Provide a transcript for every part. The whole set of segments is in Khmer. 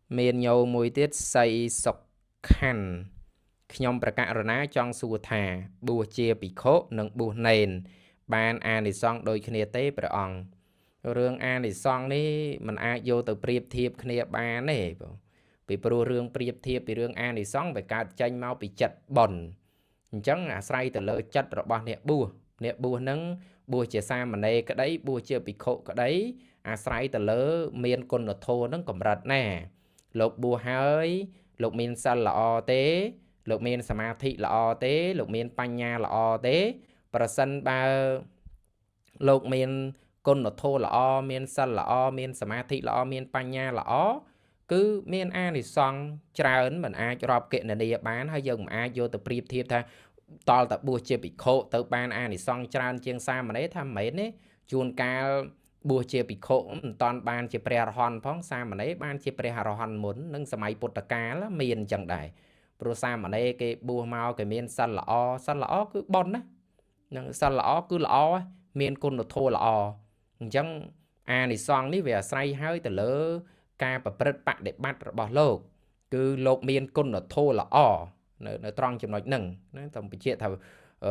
Miền nhô mùi tiết xây sọc khăn Nhông bà cạ rửa ná trong xua thà Bùa chia bị khổ nâng bùa nền Bạn à nì xong đôi khnia tế bà ong Rương à nì xong ní Mình ai vô từ priệp thiệp khnia bà nè Vì bùa rương priệp thiệp Vì rương à nì xong Vì cả chanh mau bị chật bẩn Chẳng à say từ lỡ chất rồi bà nè bùa nâng Bùa chia xa mà nê cái đấy Bùa chia bị khổ cái đấy À say từ lỡ miên con nọ thô nâng cầm rật nè Lục bùa hơi Lục miên xa lọ tế Lục miên sa ma thị lọ tế Lục miên bánh nha lọ tế Bà sân ba Lục miên con nọ thô lọ Miên xa lọ miên sa ma thị lọ Miên bánh nha lọ Cứ miên ai thì xong Trà ấn mình ai cho rộp kiện này bán Hay dừng ai vô từ priệp thiệp tha Tol ta bùa chia bị khổ Từ bán ai thì xong trà ấn chiên xa mà đấy thăm mấy nế Chuôn ca bùa chia bị khổ Toàn bán chia pre hòn phóng xa mà đấy Bán chia pre hòn muốn Nâng xa máy bột ta cá là miên chẳng đại Pro xa mà đây cái bùa mau cái miên săn lõ cứ bon á săn lõ cứ lõ miên côn nó thô lõ chẳng à thì xong ní về say hơi từ lỡ ca và bật bạn để bắt bỏ lô cứ lột miên côn nó thô lõ nó tròn chừng nói nừng nó tầm bị chuyện thằng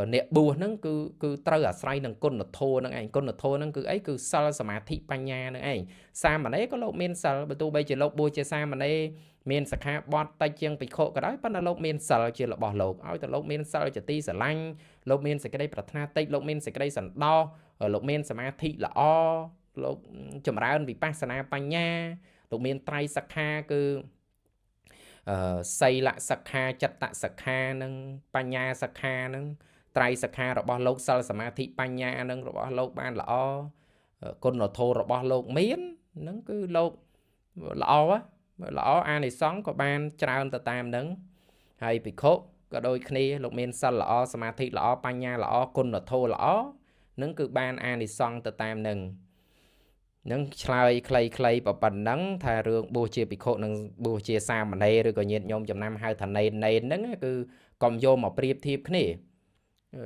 nè bùa nó cứ trơ ở say nâng côn nó thô nó anh côn nó thô nó cứ ấy cứ sao mà thị banya nữa anh xa mà đấy có lột miên sao tôi bây giờ lột bùa chơi xa mà đây miền sạc hạ bọt tay chiêng bị khổ cái đó bắt đầu lộc miền sờ chưa là bỏ lộc áo từ lộc miền sờ chỉ ti sờ lanh lộc miền sẽ cái đây bật na tây lộc miền sẽ cái đây sần đo ở lộc miền sờ ma thị là o lộc chậm rãi hơn vì pasana panya lộc miền tây sạc hạ cứ xây lại sạc hạ chặt tạ sạc hạ nâng panya sạc hạ nâng tây sạc hạ rồi bỏ lộc sờ sờ ma thị panya nâng rồi bỏ lộc ban là o con nó thô rồi bỏ lộc miền nâng cứ lộc là o á lõ an thì sống có ban trao tờ tam nâng hay bị khổ có đôi khi lục miên sân lõ sa ma thị lõ panya lõ côn là thô lõ nâng cứ ban an thì xong tờ tam nâng nâng chlai clay clay và bần nâng thà rương bùa chia bị khổ nâng bùa chia xa mà đây rồi có nhiệt nhôm chấm năm hai thằng này nâng cứ còn vô một priệp thiệp khné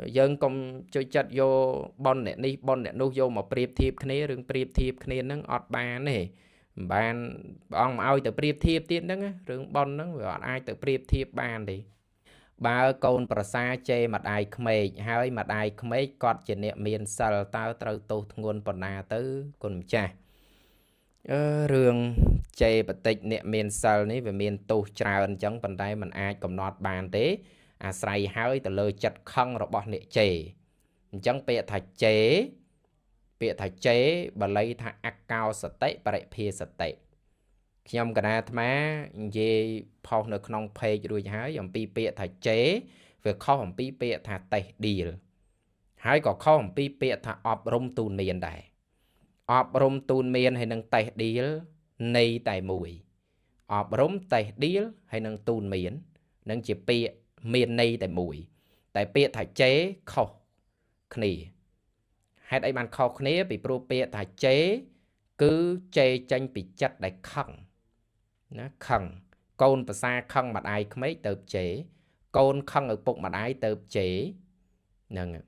dân công chơi chặt vô bon nè ní bon nè nu vô một priệp thiệp khné rương priệp thiệp khné nâng ọt ba này bạn ông ai từ priệp thiệp tiết đó rừng bon nó gọi ai từ priệp thiệp bàn thì ba con prasa chê mặt ai khmei hai mặt ai khmei cọt chỉ niệm miền sờ tao trâu tu nguồn bồn na tứ con cha rừng chê bật tịch niệm miền sờ ní về miền tu trào ân chẳng bàn tay mình ai cầm nọt bàn tế à say hai từ lời chặt khăng rồi bỏ niệm chê chẳng bịa thạch chế bịa thạch chế bà lấy thạch ác cao sở tệ bà rệ phê sở tệ nhằm cả nà thma dê phao nợ khăn phê rồi hái dòng pi bịa thạch chế về khó hồng pi bịa thạch tệ đi hái có khó hồng pi bịa thạch ọp rung tùn miền đài ọp rung tùn miền hay nâng tệ đi nây tài mùi ọp rung tệ đi hay nâng tùn miền nâng chỉ bịa miền nây tài mùi tại bịa thạch chế khó khỉ hết ấy bạn khó khné bị pro bịa thạch chế cứ chê tranh bị chất đại khăn nó khăn con và xa khăn mặt ai không mấy tập chế con khăn ở bụng mặt ai tập chế nâng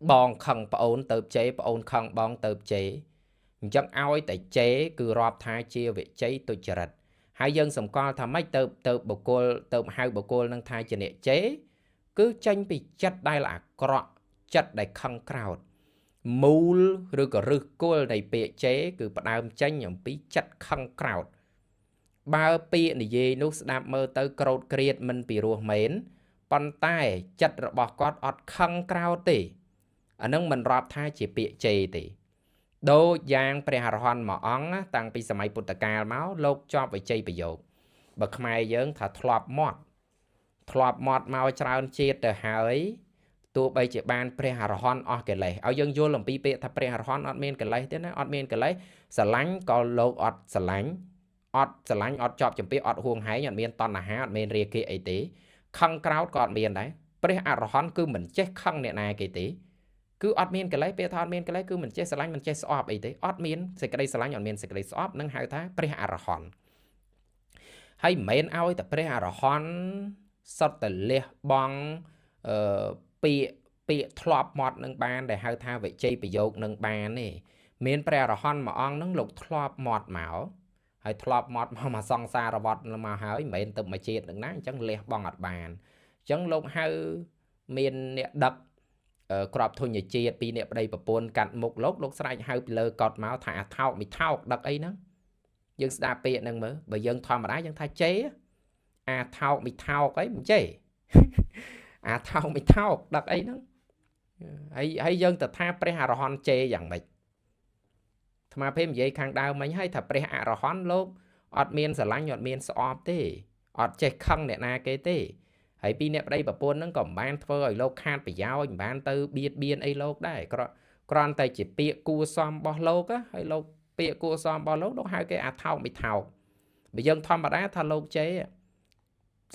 bong khăn bà ôn tập chế bà ôn khăn bong tập chế chẳng ai tại chế cứ rộp thai chia về chế tôi chờ rạch hai dân sống con thầm mấy tập bộ cô tập hai bộ cô nâng thai chế chế cứ tranh bị chất đây là cọ chất đại khăn crowd mùl rồi có rực cô này bịa chế cứ bắt đầu tranh những bí chất khăn crowd bao bịa này dê lúc đạp mơ tới crowd create mình bị ruột mến bàn tay chất rồi bỏ con ọt khăn crowd tỉ ở nâng mình rộp thai chỉ bịa chế tỉ đô giang pre hà hoan mà ong tăng pi samay puttaka máu lốc cho về chế bị dột bậc mai dưỡng thả thọp mọt mau trao chết từ hải tụ bây chỉ ban pre hà hòn ở cái này ao dân vô làm pi pe thà pre hà hòn ở miền cái này thế này ở miền cái này sờ lánh có lô sờ lánh chọp chấm pi huồng hái nhận miền toàn là há ở miền rìa kia ấy tí khăng cao còn miền đấy pre hà hòn cứ mình chết khăng nè này cái tí cứ ở miền cái này pe thon miền cái này cứ mình chết sờ lánh mình chết sọp ấy tí ở miền sẽ cái đây sờ lánh ở miền sẽ cái đây sọp nâng hai tháng pre hà hòn hay miền ao tập pre hà hòn sọt từ lê bong bị thọp mọt nâng bàn để hai tha vậy chơi bị dột nâng bàn này miền pre ra hòn mà ong nâng lục thọp mọt máu ហើយធ្លាប់មកសង្សារវត្តមកហើយមិនមែនទៅមកជាតិនឹងណាអញ្ចឹងលះបង់អត់បានអញ្ចឹងលោកហៅមានអ្នកដឹកក្របធញ្ញជាតិពីអ្នកប្តីប្រពន្ធកាត់មុខលោកស្រែកហៅពីលើកត់មកថាអាថោកមីថោកដឹកអីហ្នឹងយើងស្ដាប់ពាក្យហ្នឹងមើលបើយើងធម្មតាយើងថាចេអាថោកមីថោកអីមិនចេអាថោកមីថោកដឹកអីហ្នឹងហើយយើងទៅថាព្រះអរហន្តចេយ៉ាងម៉េចអាត្មាភេទនិយាយខាងដើមមិញហើយថាព្រះអរហន្តលោកអត់មានស្រឡាញ់អត់មានស្អប់ទេអត់ចេះខឹងអ្នកណាគេទេហើយពីអ្នកប្តីប្រពន្ធហ្នឹងក៏មិនបានធ្វើឲ្យលោកខាតប្រយោជន៍មិនបានទៅបៀតបៀនអីលោកដែរគ្រាន់តែជាពាក្យគួសមរបស់លោកហើយលោកពាក្យគួសមរបស់លោកហៅគេអាថោកមីថោកបើយើងធម្មតាថាលោកចេ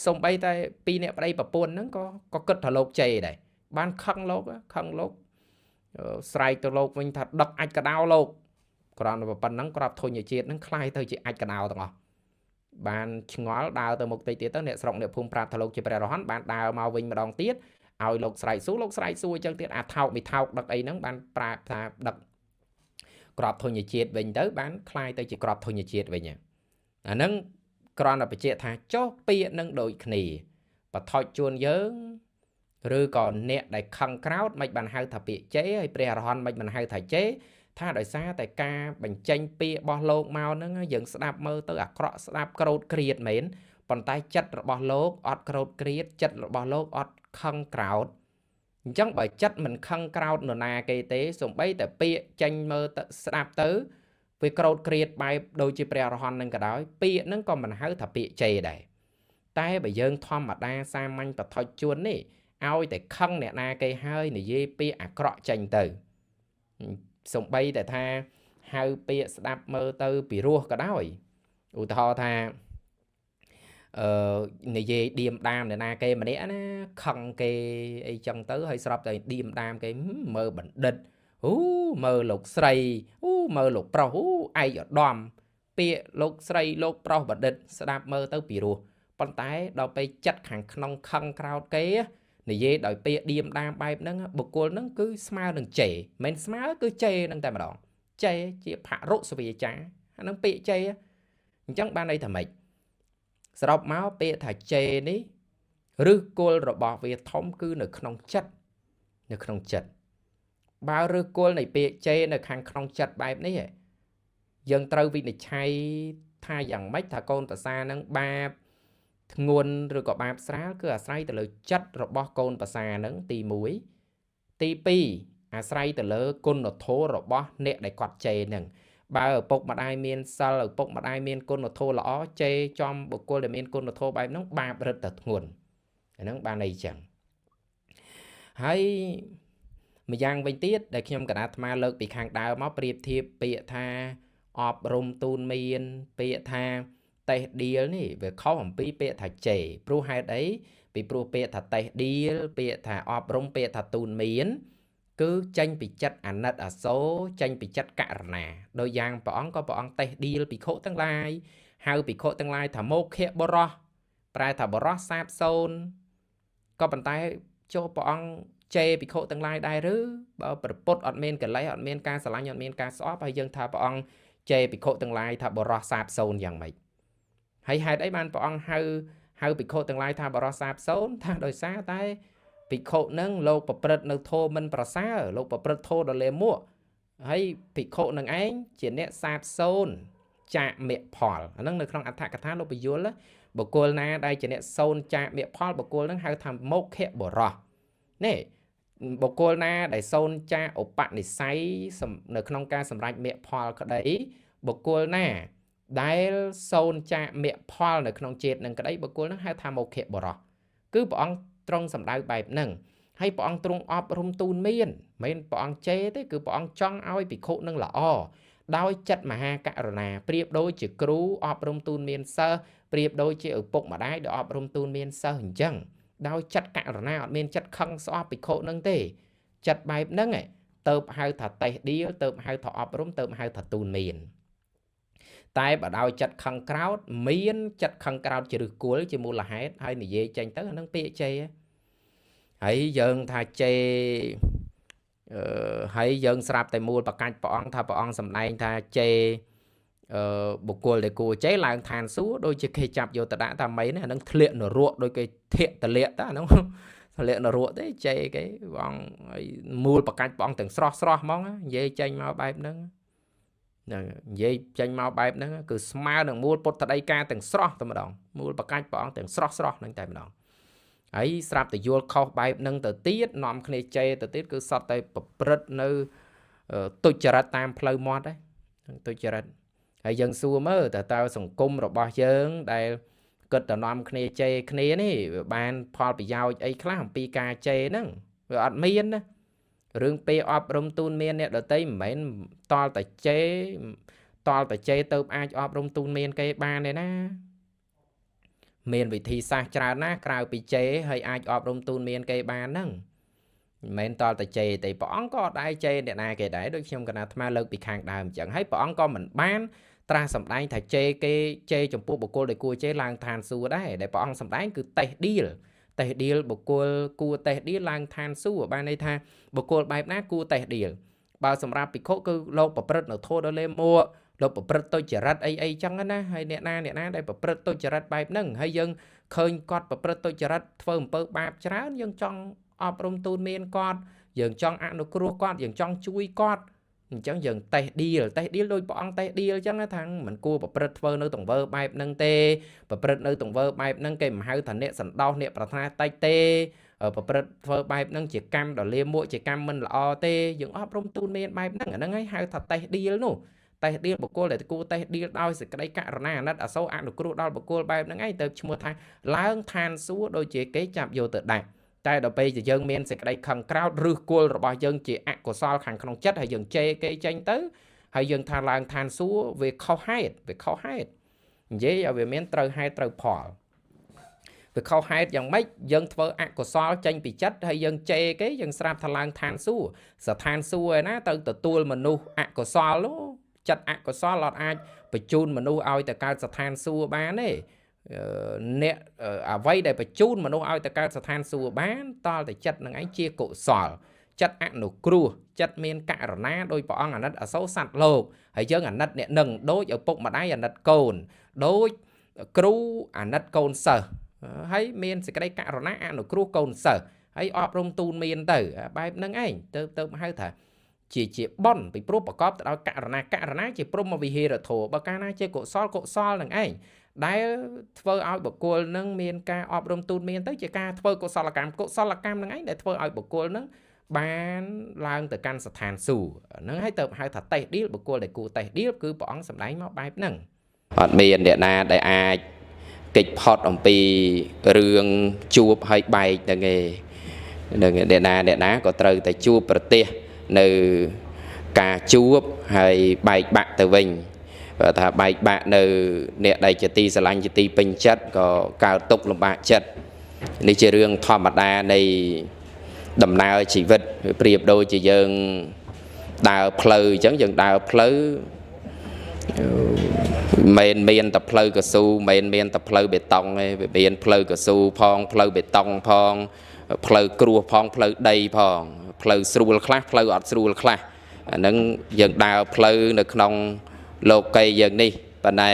សំបីតែពីអ្នកប្តីប្រពន្ធហ្នឹងក៏គិតថាលោកចេដែរបានខឹងលោកស្រែកទៅលោកវិញថាដឹកអាចកដោលោកគ្រាន់តែប៉ុណ្ណឹងក្របធញ្ញជាតិហ្នឹងคล้ายទៅជាអាចកដោទាំងអស់បានឆ្ងល់ដើរទៅមុខតិចទៀតទៅអ្នកស្រុកអ្នកភូមិប្រាប់ថាលោកជាព្រះរហន្តបានដើរមកវិញម្ដងទៀតឲ្យលោកស្រែកសួរអញ្ចឹងទៀតអាថោកមីថោកដឹកអីហ្នឹងបានប្រាប់ថាដឹកក្របធញ្ញជាតិវិញទៅបានคล้ายទៅជាក្របធញ្ញជាតិវិញអាហ្នឹងគ្រាន់តែបញ្ជាក់ថាចុះពាក្យនឹងដូចគ្នាបថុចជួនយើងឬក៏អ្នកដែលខឹងក្រោតមិនបានហៅថាពាក្យចេហើយព្រះអរហន្តមិនបានហៅថាចេថាដោយសារតែការបញ្ចេញពាក្យរបស់លោកមកហ្នឹងយើងស្ដាប់មើលទៅអាក្រក់ស្ដាប់ក្រោតក្រៀតមែនប៉ុន្តែចិត្តរបស់លោកអត់ក្រោតក្រៀតចិត្តរបស់លោកអត់ខឹងក្រោតអញ្ចឹងបើចិត្តមិនខឹងក្រោតនរណាគេទេសំបីតែពាក្យចេញមើលទៅស្ដាប់ទៅវាក្រោតក្រៀតបែបដូចជាព្រះអរហន្តនឹងក៏ដោយពាក្យហ្នឹងក៏មិនហៅថាពាក្យចេដែរតែបើយើងធម្មតាសាមញ្ញបថុចជួននេះឲ្យតែខឹងអ្នកណាគេហើយនិយាយពាក្យអាក្រក់ចេញទៅសំបីតែថាហៅពាក្យស្ដាប់មើលទៅពីរោះក៏ដោយឧទាហរណ៍ថានិយាយឌៀមដាមអ្នកណាគេម្នាក់ណាខឹងគេអីចឹងទៅហើយស្រាប់តែឌៀមដាមគេមើលបណ្ឌិតមើលលោកស្រីមើលលោកប្រុសឯកឧត្តមពាក្យលោកស្រីលោកប្រុសបណ្ឌិតស្ដាប់មើលទៅពីរោះប៉ុន្តែដល់ពេលចិត្តខាងក្នុងខឹងក្រោតគេនិយាយដោយពាក្យឌៀមដាមបែបហ្នឹងបុគ្គលហ្នឹងគឺស្មើនឹងចេមិនស្មើគឺចេហ្នឹងតែម្ដងចេជាភរុសវាចាអាហ្នឹងពាក្យចេអញ្ចឹងបានន័យថាម៉េចសរុបមកពាក្យថាចេនេះឬគល់របស់វាធំគឺនៅក្នុងចិត្តបើឬគល់នៃពាក្យចេនៅខាងក្នុងចិត្តបែបនេះយើងត្រូវវិនិច្ឆ័យថាយ៉ាងម៉េចថាកូនប្រសាហ្នឹងបាបធ្ងន់ឬក៏បាបស្រាលគឺអាស្រ័យទៅលើចិត្តរបស់កូនប្រសាហ្នឹងទី1ទី2អាស្រ័យទៅលើគុណធម៌របស់អ្នកដែលគាត់ចេហ្នឹងបើឪពុកម្ដាយមានសិលឪពុកម្ដាយមានគុណធម៌ល្អចេចំបុគ្គលដែលមានគុណធម៌បែបហ្នឹងបាបរឹតតែធ្ងន់អាហ្នឹងបានន័យចឹងហើយម្យ៉ាងវិញទៀតដែលខ្ញុំកណាត់អាត្មាលើកពីខាងដើមមកប្រៀបធៀបពាក្យថាអប់រំទូនមានពាក្យថាតេះឌៀលនេះវាខុសអំពីពាក្យថាចេព្រោះហេតុអីពីព្រោះពាក្យថាតេះឌៀលពាក្យថាអប់រំពាក្យថាទូនមានគឺចេញពីចិត្តអាណិតអាសូរចេញពីចិត្តករណាដោយយ៉ាងព្រះអង្គក៏ព្រះអង្គតេះឌៀលភិក្ខុទាំងឡាយហៅភិក្ខុទាំងឡាយថាមោខៈបរោះប្រែថាបរោះសាបសូន្យក៏ប៉ុន្តែចូលព្រះអង្គចេភិក្ខុទាំងឡាយដែរឬបើប្រពុតអត់មានកលេសអត់មានការស្រឡាញ់អត់មានការស្អប់ហើយយើងថាព្រះអង្គចេភិក្ខុទាំងឡាយថាបរោះសាបសូន្យយ៉ាងម៉េចហើយហេតុអីបានព្រះអង្គហៅភិក្ខុទាំងឡាយថាបរោះសាបសូន្យថាដោយសារតែភិក្ខុនឹងលោកប្រព្រឹត្តនៅធម៌មិនប្រសើរលោកប្រព្រឹត្តធម៌ដ៏លេមួកហើយភិក្ខុនឹងឯងជាអ្នកសាបសូន្យចាកមេផលអាហ្នឹងនៅក្នុងអត្ថកថាលោកពយល់បុគ្គលណាដែលជាអ្នកសូន្យចាកមេផលបុគ្គលនឹងហៅថាមោខៈបរោះនេះបុគ្គលណាដែលសូន្យចាកឧបនិស្ស័យនៅក្នុងការសម្រេចមេផលក្តីបុគ្គលណាដែលសូន្យចាកមេផលនៅក្នុងជាតិនឹងក្តីបុគ្គលនឹងហៅថាមោខៈបរោះគឺព្រះអង្គត្រង់សម្ដៅបែបហ្នឹងហើយព្រះអង្គទ្រង់អប់រំទូនមានមិនមែនព្រះអង្គចេទេគឺព្រះអង្គចង់ឲ្យភិក្ខុនឹងល្អដោយចិត្តមហាករុណាប្រៀបដូចជាគ្រូអប់រំទូនមានសិស្សប្រៀបដូចជាឪពុកម្ដាយដែលអប់រំទូនមានសិស្សអញ្ចឹងដោយចិត្តករុណាអត់មានចិត្តខឹងស្អប់ភិក្ខុនឹងទេចិត្តបែបហ្នឹងទៅហៅថាតេះឌៀលទៅហៅថាអប់រំទៅហៅថាទូនមានតែបើដោយចិត្តខឹងក្រោតមានចិត្តខឹងក្រោតជាឫសគល់ជាមូលហេតុហើយនិយាយចេញទៅអានឹងពាក្យចេហើយយើងថាចេហើយយើងស្រាប់តែមូលបកាច់ព្រះអង្គថាព្រះអង្គសម្ដែងថាចេ bộ cô để cô chế lang than xuống đôi chỉ khi chập vô đã ta mấy này nó thiện nó ruột đôi cái thiện tờ liệt đó nó liệt nó ruột đấy chế cái vòng mua bạc cách bong từng sro mong á dây chanh mau bài nâng dây chanh mau bài nâng cứ smile đừng mua bột thật đây ca từng sro tao mà đòn mua bạc cách bong từng sro nâng tại mà đòn ấy sạp từ vô khâu bài nâng từ tiết nòm khné chế từ tiết cứ sọt tay bật nơi tôi chờ ra tam plei mót đấy tôi chờ ra hay dân xưa mơแต่ tao សង្គមរបស់យើងដែលគិតតែនាំគ្នាជេរគ្នានេះបានផលប្រយោជន៍អីខ្លះអំពីការជេរហ្នឹងវាអត់មានណារឿងពេលអប់រំទូនមានអ្នកដតីមិនមែនតល់តែជេរទៅអាចអប់រំទូនមានគេបានទេណាមានវិធីសាស្ត្រច្រើនណាស់ក្រៅពីជេរហើយអាចអប់រំទូនមានគេបានហ្នឹងមិនមែនតល់តែជេរទេព្រះអង្គក៏ដែរជេរអ្នកណាគេដែរដូចខ្ញុំកណាអាត្មាលើកពីខាងដើមអញ្ចឹងហើយព្រះអង្គក៏មិនបានត្រាស់សម្ដែងថាជេរគេជេរចំពោះបុគ្គលដែលគួរជេរឡើងឋានសួគ៌ដែរដែលព្រះអង្គសម្ដែងគឺតេះឌីលបុគ្គលគួរតេះឌីលឡើងឋានសួគ៌បានន័យថាបុគ្គលបែបណាគួរតេះឌីលបើសម្រាប់ភិក្ខុគឺលោកប្រព្រឹត្តនៅធម៌ដល់លេមួលោកប្រព្រឹត្តទុច្ចរិតអីចឹងណាហើយអ្នកណាដែលប្រព្រឹត្តទុច្ចរិតបែបហ្នឹងហើយយើងឃើញគាត់ប្រព្រឹត្តទុច្ចរិតធ្វើអំពើបាបច្រើនយើងចង់អប់រំទូនមានគាត់យើងចង់អនុគ្រោះគាត់យើងចង់ជួយគាត់អញ្ចឹងយើងតេះឌីលដូចព្រះអង្គតេះឌីលអញ្ចឹងថាមិនគួរប្រព្រឹត្តធ្វើនៅទង្វើបែបហ្នឹងទេប្រព្រឹត្តនៅទង្វើបែបហ្នឹងគេមិនហៅថាអ្នកសន្តោសអ្នកប្រាថ្នាតិចទេប្រព្រឹត្តធ្វើបែបហ្នឹងជាកម្មដ៏លាមកជាកម្មមិនល្អទេយើងអប់រំទូនមានបែបហ្នឹងអាហ្នឹងហើយហៅថាតេះឌីលនោះតេះឌីលបុគ្គលដែលគួរតេះឌីលដោយសេចក្តីករុណាអាណិតអាសូរអនុគ្រោះដល់បុគ្គលបែបហ្នឹងឯងទៅឈ្មោះថាឡើងឋានសួគ៌ដូចជាគេចាប់យកទៅដាក់តែដល់ពេលយើងមានសេចក្តីខឹងក្រោធឬគល់របស់យើងជាអកុសលខាងក្នុងចិត្តហើយយើងជេរគេចេញទៅហើយយើងថាឡើងឋានសួគ៌វាខុសហេតុនិយាយឲ្យវាមានត្រូវហេតុត្រូវផលវាខុសហេតុយ៉ាងម៉េចយើងធ្វើអកុសលចេញពីចិត្តហើយយើងជេរគេយើងស្រាប់ថាឡើងឋានសួគ៌ស្ថានសួគ៌ឯណាទៅទទួលមនុស្សអកុសលនោះចិត្តអកុសលអត់អាចបញ្ជូនមនុស្សឲ្យទៅកើតស្ថានសួគ៌បានទេអ្នកអ្វីដែលបញ្ជូនមនុស្សឲ្យទៅកើតស្ថានសួគ៌បានតលតែចិត្តនឹងឯងជាកុសលចិត្តអនុគ្រោះចិត្តមានករណាដោយព្រះអង្គអាណិតអាសូរសត្វលោកហើយយើងអាណិតអ្នកនឹងដូចឪពុកម្ដាយអាណិតកូនដូចគ្រូអាណិតកូនសិស្សហើយមានសេចក្តីករណាអនុគ្រោះកូនសិស្សហើយអប់រំទូនមានទៅបែបហ្នឹងឯងទៅហៅថាជាបន់ពីព្រោះប្រកបទៅដោយករណាជាព្រហ្មវិហារធម៌បើកាលណាជាកុសលនឹងឯងដែលធ្វើឲ្យបុគ្គលនឹងមានការអប់រំទូនមានទៅជាការធ្វើកុសលកម្មនឹងឯងដែលធ្វើឲ្យបុគ្គលនឹងបានឡើងទៅកាន់ស្ថានសួគ៌ហ្នឹងហើយទៅហៅថាតេះឌីលបុគ្គលដែលគួរតេះឌីលគឺព្រះអង្គសម្ដែងមកបែបហ្នឹងអត់មានអ្នកណាដែលអាចកិច្ចផុតអំពីរឿងជួបហើយបែកហ្នឹងឯងអ្នកណាក៏ត្រូវតែជួបប្រទេសនៅការជួបហើយបែកបាក់ទៅវិញបើថាបែកបាក់នៅអ្នកដែលជាទីស្រឡាញ់ជាទីពេញចិត្តក៏កើតទុក្ខលំបាកចិត្តនេះជារឿងធម្មតានៃដំណើរជីវិតប្រៀបដូចជាយើងដើរផ្លូវអញ្ចឹងយើងដើរផ្លូវមិនមានតែផ្លូវកស៊ូមិនមានតែផ្លូវបេតុងទេវាមានផ្លូវកស៊ូផងផ្លូវបេតុងផងផ្លូវគ្រួសផងផ្លូវដីផងផ្លូវស្រួលខ្លះផ្លូវអត់ស្រួលខ្លះអាហ្នឹងយើងដើរផ្លូវនៅក្នុងលោកីយើងនេះប៉ុន្តែ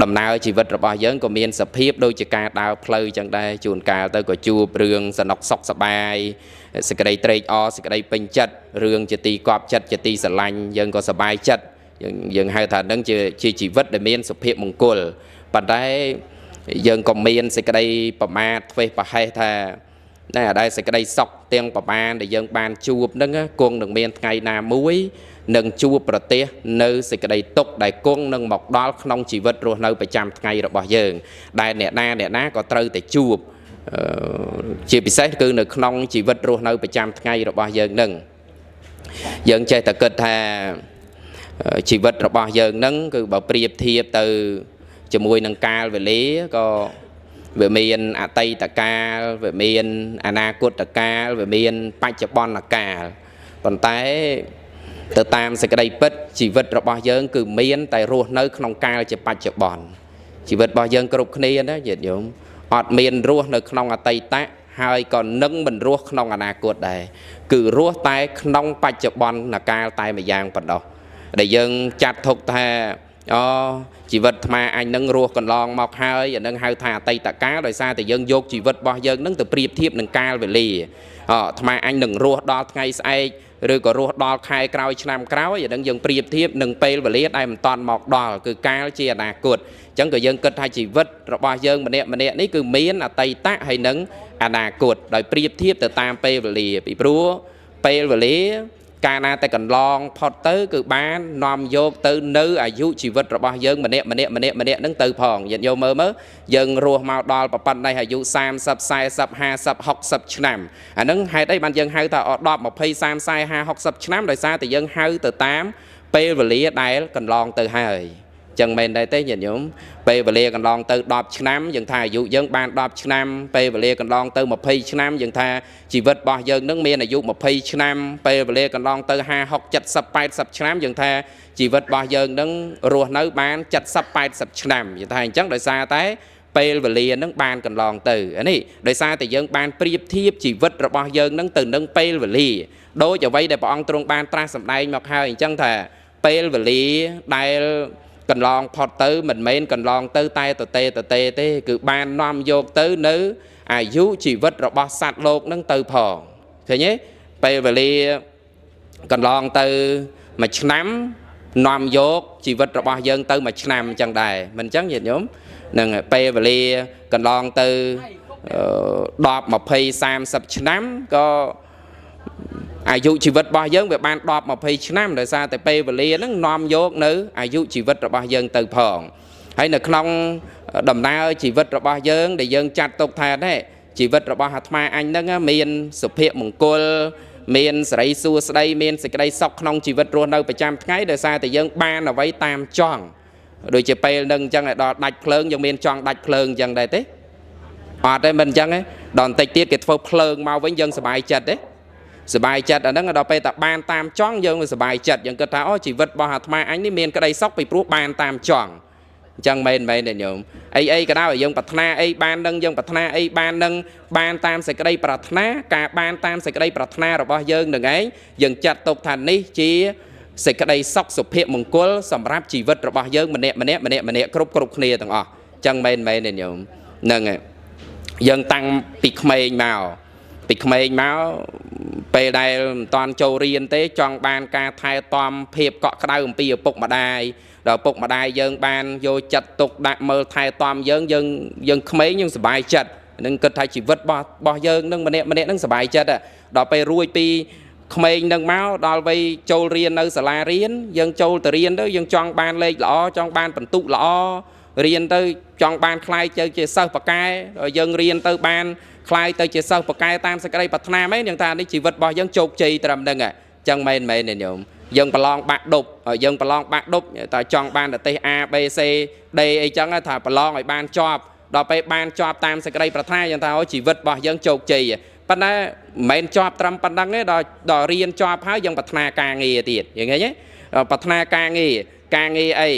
ដំណើរជីវិតរបស់យើងក៏មានសភាពដូចជាការដើរផ្លូវចឹងដែរជួនកាលទៅក៏ជួបរឿងសនុកសុខសប្បាយសេចក្តីត្រេកអរសេចក្តីពេញចិត្តរឿងជាទីគាប់ចិត្តជាទីស្រឡាញ់យើងក៏សប្បាយចិត្តយើងហៅថានឹងជាជីវិតដែលមានសុភមង្គលប៉ុន្តែយើងក៏មានសេចក្តីប្រមាទធ្វេសប្រហែសថាតែដែលសេចក្តីសុខទាំងប្រមាណដែលយើងបានជួបនឹងគង់នឹងមានថ្ងៃណាមួយនឹងជួបប្រទេសនៅសេចក្តីទុក្ខដែលគង់នឹងមកដល់ក្នុងជីវិតរស់នៅប្រចាំថ្ងៃរបស់យើងដែលអ្នកណាក៏ត្រូវតែជួបជាពិសេសគឺនៅក្នុងជីវិតរស់នៅប្រចាំថ្ងៃរបស់យើងនឹងយើងចេះតែគិតថាជីវិតរបស់យើងនឹងគឺបើប្រៀបធៀបទៅជាមួយនឹងកាលវេលាក៏វាមានអតីតកាលវាមានអនាគតកាលវាមានបច្ចុប្បន្នកាលប៉ុន្តែទៅតាមសេចក្តីពិតជីវិតរបស់យើងគឺមានតែរស់នៅក្នុងកាលជាបច្ចុប្បន្នជីវិតរបស់យើងគ្រប់គ្នាណាញាតិញោមអត់មានរស់នៅក្នុងអតីតហើយក៏នឹងមិនរស់ក្នុងអនាគតដែរគឺរស់តែក្នុងបច្ចុប្បន្នកាលតែម្យ៉ាងប៉ុណ្ណោះដែលយើងចាត់ទុកថា ជីវិតថ្មអញនឹងរស់កន្លងមកហើយអានឹងហៅថាអតីតកាលដោយសារតែយើងយកជីវិតរបស់យើងនឹងទៅប្រៀបធៀបនឹងកាលវេលាថ្មអញនឹងរស់ដល់ថ្ងៃស្អែកឬក៏រស់ដល់ខែក្រោយឆ្នាំក្រោយអានឹងយើងប្រៀបធៀបនឹងពេលវេលាដែលមិនតាន់មកដល់គឺកាលជាអនាគតអញ្ចឹងក៏យើងគិតថាជីវិតរបស់យើងម្នាក់នេះគឺមានអតីតហើយនឹងអនាគតដោយប្រៀបធៀបទៅតាមពេលវេលាពីព្រោះពេលវេលាកាលណាតែកន្លងផុតទៅគឺបាននាំយកទៅនៅអាយុជីវិតរបស់យើងម្នាក់នឹងទៅផងញាតិញោមមើលយើងរស់មកដល់ប៉ុណ្ណេះអាយុ30 40 50 60ឆ្នាំអានឹងហេតុអីបានយើងហៅថា10 20 30 40 50ឆ្នាំដោយសារតែយើងហៅទៅតាមពេលវេលាដែលកន្លងទៅហើយចឹងមែនដែរទេញាតិញោមពេលវេលាកន្លងទៅ10ឆ្នាំយើងថាអាយុយើងបាន10ឆ្នាំពេលវេលាកន្លងទៅ20ឆ្នាំយើងថាជីវិតរបស់យើងនឹងមានអាយុ20ឆ្នាំពេលវេលាកន្លងទៅ50 60 70 80ឆ្នាំយើងថាជីវិតរបស់យើងនឹងរស់នៅបាន70 80ឆ្នាំយើងថាអញ្ចឹងដោយសារតែពេលវេលានឹងបានកន្លងទៅនេះដោយសារតែយើងបានប្រៀបធៀបជីវិតរបស់យើងនឹងទៅនឹងពេលវេលាដូចអ្វីដែលព្រះអង្គទ្រង់បានត្រាស់សម្ដែងមកហើយអញ្ចឹងថាពេលវេលាដែលកន្លងផុតទៅមិនមែនកន្លងទៅតែទេគឺបាននាំយកទៅនៅអាយុជីវិតរបស់សត្វលោកនឹងទៅផងឃើញទេពេលវេលាកន្លងទៅមួយឆ្នាំនាំយកជីវិតរបស់យើងទៅមួយឆ្នាំអញ្ចឹងដែរមិនអញ្ចឹងញាតិញោមនឹងពេលវេលាកន្លងទៅ10 20 30ឆ្នាំក៏អាយុជីវិតរបស់យើងវាបាន10 20ឆ្នាំដោយសារតែពេលវេលាហ្នឹងនាំយកនៅអាយុជីវិតរបស់យើងទៅផងហើយនៅក្នុងដំណើរជីវិតរបស់យើងដែលយើងចាត់ទុកថាដែរជីវិតរបស់អាត្មាអញហ្នឹងមានសុភមង្គលមានសេរីសួស្តីមានសេចក្តីសុខក្នុងជីវិតរស់នៅប្រចាំថ្ងៃដោយសារតែយើងបានអ្វីតាមចង់ដូចជាពេលហ្នឹងអញ្ចឹងដល់ដាច់ភ្លើងយើងមានចង់ដាច់ភ្លើងអញ្ចឹងដែរទេអត់ទេមិនអញ្ចឹងទេដល់បន្តិចទៀតគេធ្វើភ្លើងមកវិញយើងសប្បាយចិត្តទេសบายចិត្តអាហ្នឹងដល់ពេលតែបានតាមចង់យើងសบายចិត្តយើងគិតថាជីវិតរបស់អាត្មាអញនេះមានក្តីសុខពីព្រោះបានតាមចង់អញ្ចឹងមែនទេញោមអីក៏ដោយយើងប្រាថ្នាអីបាននឹងយើងប្រាថ្នាអីបាននឹងបានតាមសេចក្តីប្រាថ្នាការបានតាមសេចក្តីប្រាថ្នារបស់យើងនឹងឯងយើងចាត់ទុកថានេះជាសេចក្តីសុខសុភមង្គលសម្រាប់ជីវិតរបស់យើងម្នាក់គ្រប់គ្នាទាំងអស់អញ្ចឹងមែនទេញោមហ្នឹងហើយយើងតាំងពីក្មេងមកពេលដែលមិនតាន់ចូលរៀនទេចង់បានការថែទាំភាពកក់ក្ដៅអំពីឪពុកម្ដាយដល់ឪពុកម្ដាយយើងបានយកចិត្តទុកដាក់មើលថែទាំយើងក្មេងយើងសប្បាយចិត្តនឹងគិតថាជីវិតរបស់យើងនឹងម្នាក់នឹងសប្បាយចិត្តដល់ពេលរួចពីក្មេងនឹងមកដល់វ័យចូលរៀននៅសាលារៀនយើងចូលទៅរៀនទៅយើងចង់បានលេខល្អចង់បានបន្ទុកល្អរៀនទៅចង់បានខ្លាយទៅជាសិស្សប៉ាកែយើងរៀនទៅបានខ្លាយទៅជាសិស្សប៉ាកែតាមសេចក្តីប្រាថ្នាមែនយើងថានេះជីវិតរបស់យើងជោគជ័យត្រឹមហ្នឹងអញ្ចឹងមែនទេញោមយើងប្រឡងបាក់ដប់តែចង់បានប្រទេស A B C D អីចឹងថាប្រឡងឲ្យបានជាប់ដល់ពេលបានជាប់តាមសេចក្តីប្រាថ្នាយើងថាជីវិតរបស់យើងជោគជ័យប៉ុន្តែមិនមែនជាប់ត្រឹមប៉ុណ្ណឹងទេដល់រៀនជាប់ហើយយើងប្រាថ្នាការងារទៀតយ៉ាងហ្នឹងប្រាថ្នាការងារអី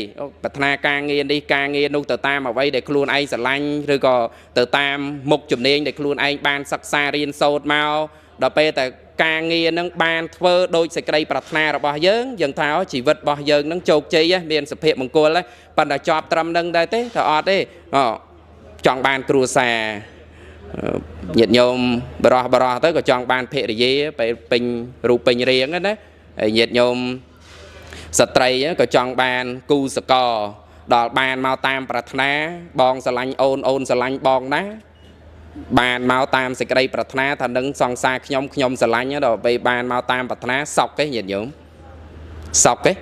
ប្រាថ្នាការងារនេះការងារនោះទៅតាមអ្វីដែលខ្លួនឯងស្រឡាញ់ឬក៏ទៅតាមមុខជំនាញដែលខ្លួនឯងបានសិក្សារៀនសូត្រមកដល់ពេលតែការងារនឹងបានធ្វើដោយសេចក្តីប្រាថ្នារបស់យើងថាជីវិតរបស់យើងនឹងជោគជ័យមានសុភមង្គលប៉ុន្តែជាប់ត្រឹមនឹងដែរទេក៏អត់ទេចង់បានគ្រួសារញាតិញោមបរោះទៅក៏ចង់បានភរិយាពេលពេញរូបពេញរាងណាហើយញាតិញោមស្ត្រីក៏ចង់បានគូសកលដល់បានមកតាមប្រាថ្នាបងស្រឡាញ់អូនស្រឡាញ់បងណាបានមកតាមសេចក្តីប្រាថ្នាថានឹងសង្សារខ្ញុំស្រឡាញ់ដល់ពេលបានមកតាមប្រាថ្នាសក់ទេញាតិញោមសក់ទេ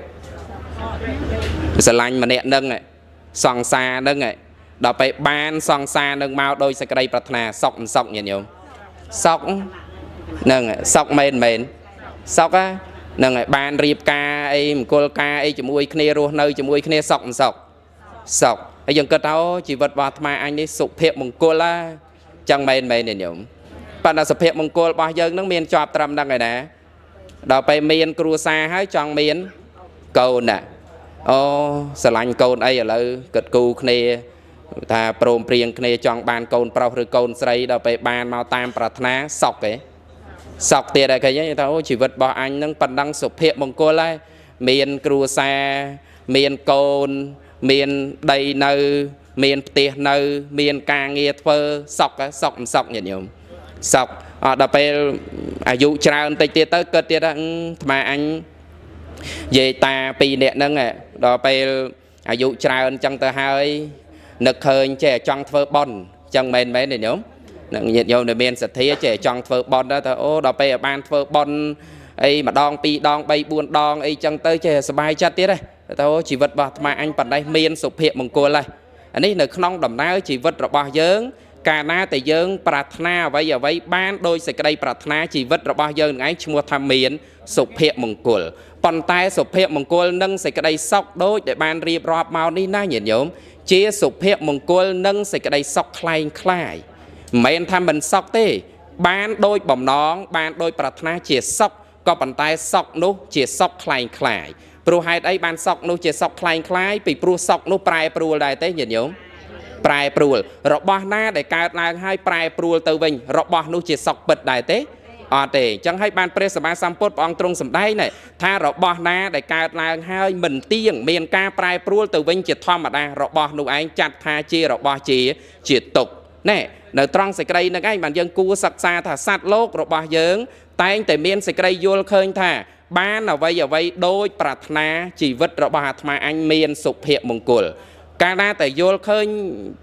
ស្រឡាញ់ម្នាក់នឹងសង្សារនឹងដល់ពេលបានសង្សារនឹងមកដោយសេចក្តីប្រាថ្នាសក់មិនសក់ញាតិញោមសក់នឹងសក់មែនសក់នឹងឲ្យបានរៀបការអីមង្គលការអីជាមួយគ្នារស់នៅជាមួយគ្នាសក់មិនសក់ហើយយើងគិតថាជីវិតរបស់អាត្មាអញនេះសុភមង្គលចឹងមែនទេញោមប៉ុន្តែសុភមង្គលរបស់យើងនឹងមានជាប់ត្រឹមហ្នឹងឯណាដល់ពេលមានគ្រួសារហើយចង់មានកូនណាស្រឡាញ់កូនអីឥឡូវគិតគូគ្នាថាព្រមព្រៀងគ្នាចង់បានកូនប្រុសឬកូនស្រីដល់ពេលបានមកតាមប្រាថ្នាសក់ទេសក់ទៀតហើយឃើញថាជីវិតរបស់អញនឹងប៉ុណ្ណឹងសុភមង្គលហើយមានគ្រួសារ miền cồn miền đầy nâu miền tiệt nâu miền càng nghe phơ sọc nhỉ nhung sọc đợt về dụ trao tây tiệt tới cơ tiệt mà anh về ta pi nè nâng đợt về dụ trao trong tờ hai nực hơi trẻ trong phơ bon trong men mấy này nhung nhiệt nhung để miền sạch thế trẻ trong phơ bon đó thôi ô đợt về ban phơ bon ấy mà đong pi đong bay buôn đong ấy trong tới trẻ sbai chặt tiệt đây tao chỉ vật bạc mà anh bạn đây miền sụp hiện mông cô này anh ấy nực non đầm ná chỉ vật rồi bao dướng cả na tại dướng pratna vậy giờ vậy ban đôi sợi cây pratna chỉ vật rồi bao dướng ấy mua tham miền sụp hiện mông cô còn tay sụp hiện mông cô nâng sợi cây sọc đôi để ban riệp rọp màu đi na nhiệt nhôm chia sụp hiện mông cô nâng sợi cây sọc khai khai mấy tham mình sọc thế ban đôi bầm nón ban đôi pratna chia sọc có bàn tay sọc nút chia sọc khai khai pru hai đấy ban sọc nút chia sọc khai khai bị pru sọc nút prai pru đại thế nhiệt nhôm prai pru rọ bò na để cài lại hai prai pru từ vinh rọ bò nút chia sọc bật đại thế để chẳng hay ban pre sma sampot bong trung sầm đây này tha rọ bò na để cài lại hai mình tiếng miền ca prai pru từ vinh chia thom mà đa rọ bò nút anh chặt tha chia rọ bò chia tục nè nơi trong sợi cây nó anh bạn dân cua sặc xa thà sát lốp rọ bò dướng tay tại miền sợi cây vô khơi thà ban ở vậy giờ vậy đôi pratna chỉ vật rõ bà mà anh miền sụp hiện mông cổ ca đa tại vô khơi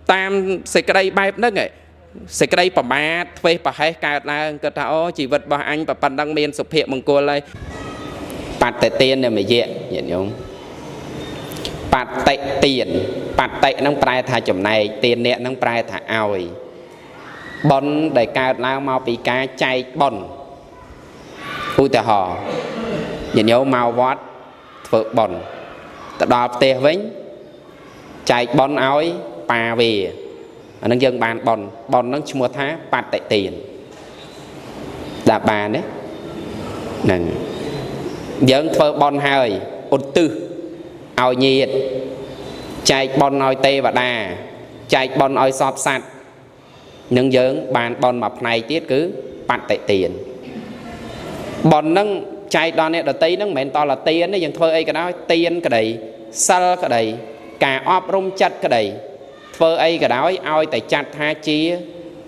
tam sợi cây bay nước này sợi cây bà má thuê bà hay ca là cái thảo chỉ vật bà anh bà pan đăng miền sụp hiện mông cổ đây bạt tại tiền này mày dễ nhận không bạt tại nông prai thà chấm này tiền nè nông prai thà ao bon để ca lao mau bị cá chay bon u tè hò nhìn nhớ màu vót vợ bòn ta đọc tè vĩnh chạy bon áo pa về nó dân bàn bòn nó mua thá bạt tại tiền là bà đấy nè dân vợ bon hơi ôn tư ao nhiệt chạy bon oi tê và đà chạy bon oi sọp sạch nhưng dân bàn bon mập này tiết cứ bạt tại tiền bọn nâng chạy đoàn này là tí nâng mệnh to là tiền đấy dừng thôi ấy cái đó tiền cái đấy sal cái đấy cả ốp rung chặt cái đấy phơi ấy cái đó ai tại chặt hai chia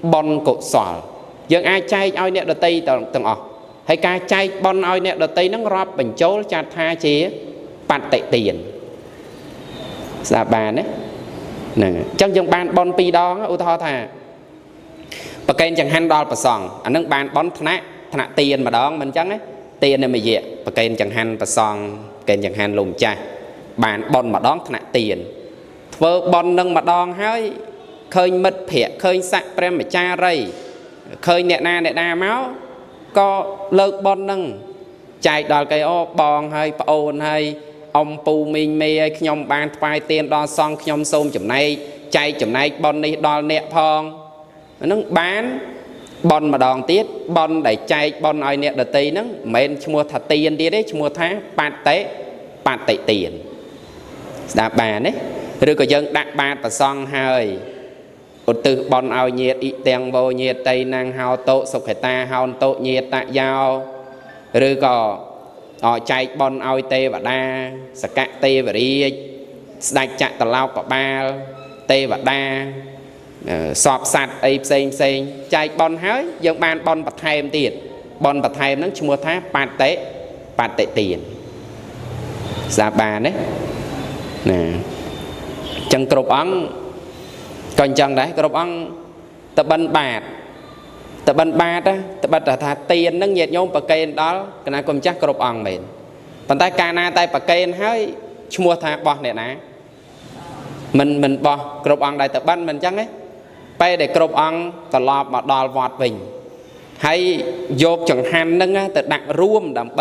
bon cột sỏi dừng ai chạy ai nè là tí từng hay cả chạy bon ai nè là tí nâng rọp bình chốt chặt hai chia bạt tại tiền là bà đấy nè trong dòng ban bon pi đó u thọ thà và kênh chẳng han đo và sòng anh nâng ban bon thằng tiền mà đó mình chẳng ấy tiền này mà dễ và kênh chẳng han và sòng kênh chẳng han lùng cha bạn bon mà đón thằng tiền vợ bon nâng mà đón hơi khơi mật phệ khơi sạch prem mà cha rây khơi nẹt na máu có lợt bon nâng chạy đòi cái ô bòn hay ôn hay ông pu minh mê nhom ban phai tiền đo song nhom xôm chấm này bon đi đo nẹt phong nó bán bon mà đòn tiết bon để chạy bon ai nè đợt tây nó men mua thật tiền đi đấy mua tháng bạt tệ tiền đã bà đấy rồi có dân đặt bạt và xong hơi từ bon ao nhiệt ít tiền vô nhiệt tây năng hao tổ sục hệ ta hao tổ nhiệt tại giao rồi có chạy bon ao tê và đa sạc cạ tê và đi đặt chạy tàu lao của ba tê và đa sọp sạch ấy xem chạy bon hơi dân ban bon bật thêm tiền bon bật thêm nó mua tháp bạt tệ tiền giá bà đấy nè chân cột ống còn chân đấy cột ống tập ban bạt á tập bật là thà tiền nó nhiệt nhôm bạc kênh đó cái này cũng chắc cột ống mình bàn tay cana tay bạc kênh hơi mua tháp bò này nè mình bò cột ống đây tập ban mình chắc ấyไปđể cột ongตลอดมาดอลวอดวิ่งให้โยกจังหันนั่งแต่ดักร่วมดำไป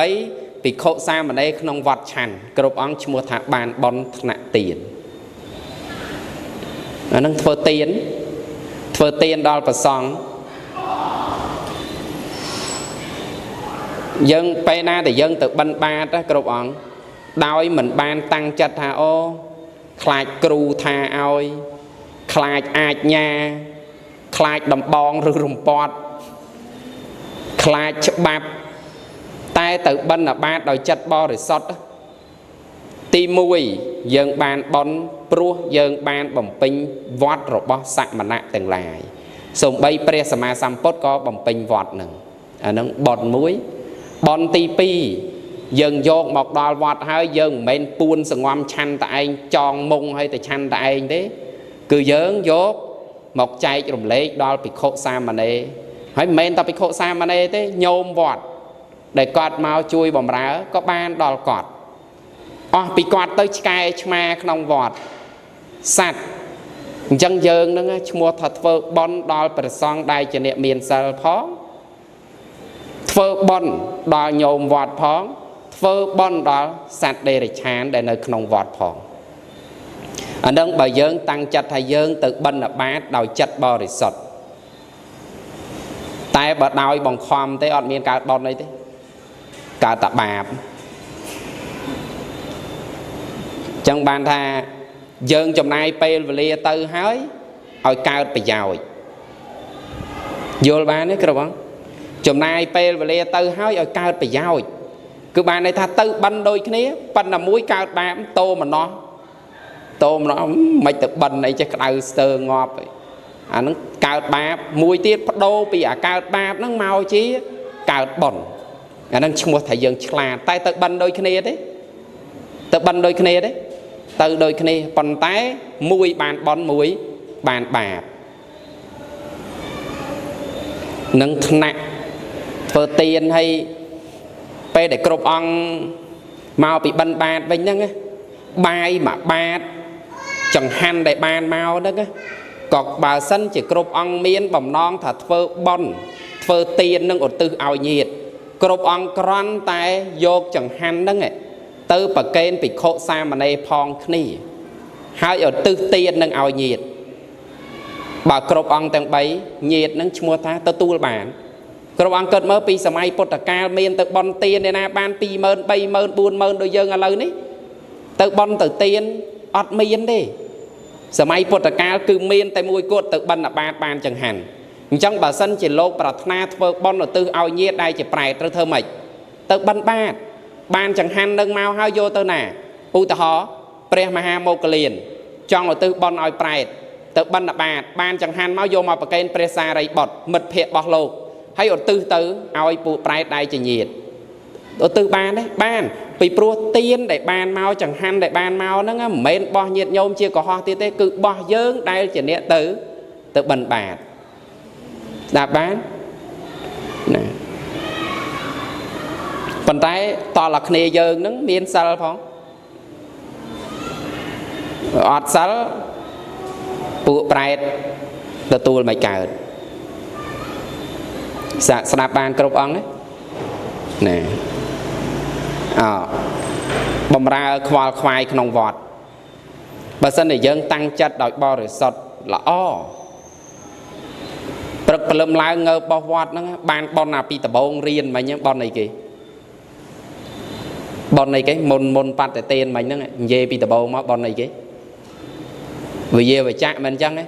ปีโคซามาได้ขนมวัดชันกรบอังชัวถาบานบอลถนัดตีนนั่งเฟอร์เตียนดอลประซองยังไปหน้าแต่ยังตึกบันบาตะกรบอังดาวเหมือนบานตั้งจัดทาโอคลายกรูทาเอาคลายอาญญาคลายดำบองหรือรุมปอดคลายฉบับแต่tự bên là ba đòi chặt bo rồi sót Tí mùi dương ban bón pruh dương ban bầm pinh vọt rồi bó sạc mà nạ từng lại. Xong bây pre sama sampot có bầm pinh vọt nâng. Nâng bọt mũi. Bón tí pi dương dột một đòi vọt hơi dương mến buôn sự ngoam chăn tại anh tròn mông hay tại chăn tại anh thế. Cứ dương dột một chạy rùm lệch đòi bị khổ xa mà nê. Hỏi mến ta bị khổ xa mà nê thế nhôm vọt. Để cọt mau chui bầm rá có ban đòi cọt. Bị quạt tới cái chma không vọt sạch chân dương nó mua thật vợ bon đòi bật xong đây cho niệm miền sờ phóng vợ bon đòi nhôm vọt phóng vợ bon đòi sạch để chán để nơi không vọt phóng ở nâng bà dương tăng chặt hay dương từ bên ở bát đòi chất bò để sọt tay bà đòi bằng khoam tới ọt miền cả bon này thế cả tạ bạp chẳng bàn thà dân trong này bê và lia tư hói hỏi cao bị giàu vô bàn đấy các bạn trong này bê và lia tư hói hỏi cao bị giàu cứ bàn này thà tư bánh đôi kia bánh là muối cao bám tô mà nó mấy tập bánh này chắc đau sơ ngọt nó cao bám muối tiết bắt đô bị cao bám nó mau chí cao bẩn nó chung một thời gian là tay tập bánh đôi kia đấy tập bánh đôi kia đấy từ đôi khi phần tái mùi bàn bón muối bàn bạp nâng nặng phơ tiền hay bê để cột ong mau bị bắn bạt với nhá bài mà bạt chẳng hành để bàn mau đó cọt bà sân chỉ cột ong miên bầm non thật phơ bon phơ tiền nâng ở tư ao nhiệt cột ong con tay vô chẳng hành đó nghe từ bà kênh bị khổ xa mà này phong khní hai ở tư tiên nâng ao nhiệt bà cột ong tầng bấy nhiệt nâng mua ta tơ tu bản cột ong cất mơ pi sầm ai bột ca miên từ bon tiền này na ban pi mơn bay mơn buôn mơn đôi dương à lời ní từ bon từ tiền ọt miên đi sầm ai bột ca cứ miên tại mùi cột từ ban là ban chẳng hẳn trong bà sân chỉ lô bà na thơ bon ở tư ao nhiệt đây chỉ phải từ thơ mạch từ ban ban ban chẳng hành nâng mau hao vô tơ nà u ta hó pre maha mô cà liền trong ở tư bon oi pride tự ban là ban chẳng hành mau vô mà bà kênh presa rây bọt mật phiệt bọt lô hay ở tư tứ oi phụ pride đây chỉ nhiệt ở tư ban đấy ban vì pro tiên để ban mau chẳng hành để ban mau nó mến bò nhiệt nhôm chia có ho tiết tế cứ bò dướng đây chỉ niệm tứ tự bần bạt đạp bán nè phần tay to là khné dương nứng miên sal phong ọt sal phụ pride từ tu mày cào sạp bàn cột ong đấy nè bầm ra khoai không vọt bà sân để dương tăng chất đòi bò rồi sọt là bật lâm lai ngơ bò vọt nó ban bon nào pi tập bông riêng mà nhá bon này kì bọn này cái môn phát tại tên mình nó về bị tập bầu mà bọn này cái vì về chạm mình chăng ấy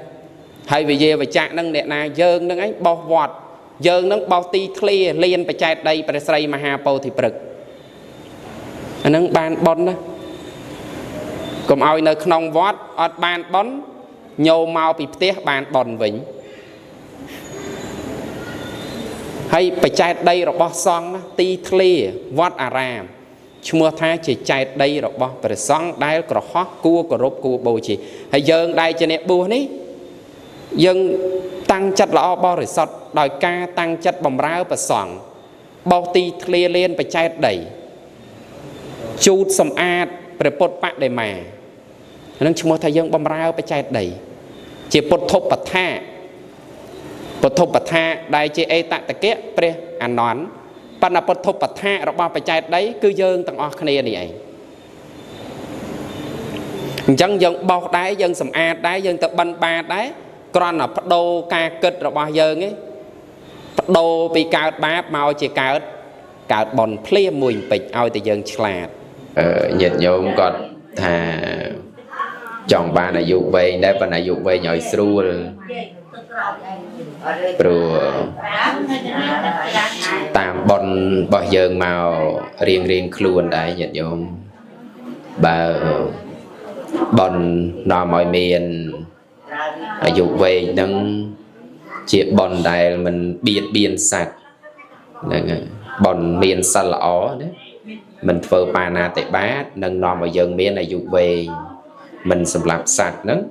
hay vì về chạm nâng điện này dơn nâng ấy bao vọt dơn nâng bao ti clear liên phải chạy đây phải xây mà hà bầu thì bực nâng ban bon đó còn ai nơi không vót ở ban bón nhô mau bị tiếc ban bòn vĩnh hay phải chạy đây rồi bao xong ti clear vót aram mua tha chỉ chạy đây rồi bỏ phải xong đây có hót cua có rốt cua bầu chỉ hay dân đây cho nên bùa ní dân tăng chất là bao rồi sọt đòi ca tăng chất bầm rau và xoàng bao ti clear lên phải chạy đẩy chút sầm ad phải bột bạc để mà nên mua thay dân bầm rau phải chạy đẩy chỉ bột thốt bát tha đây chỉ ai tạ tắc kia pre ăn nón bạn là bật thục bật tha rồi bao phải chạy đấy cứ dơn tầng o khné này dân dân bao đáy dân sầm a đáy dân tập ban ba đáy còn là bắt đầu ca kịch rồi bao giờ ấy bắt đầu bị cào bát màu chỉ cào bòn plia mùi bịch ao từ dân chả nhiệt nhôm còn thà chồng bà này dụ về đây bà này dụ về nhồi sưu rồi tạm bọn bỏ dường màu riêng riêng luôn đấy nhiệt nhôm bà bọn nó mọi miền ở dục về nâng chia bọn đại mình biết biên sạch bọn miền sạch lõ đấy mình phơ bà nà tại bát nâng nó mà dân miền là dục về mình sầm lạp sạch nâng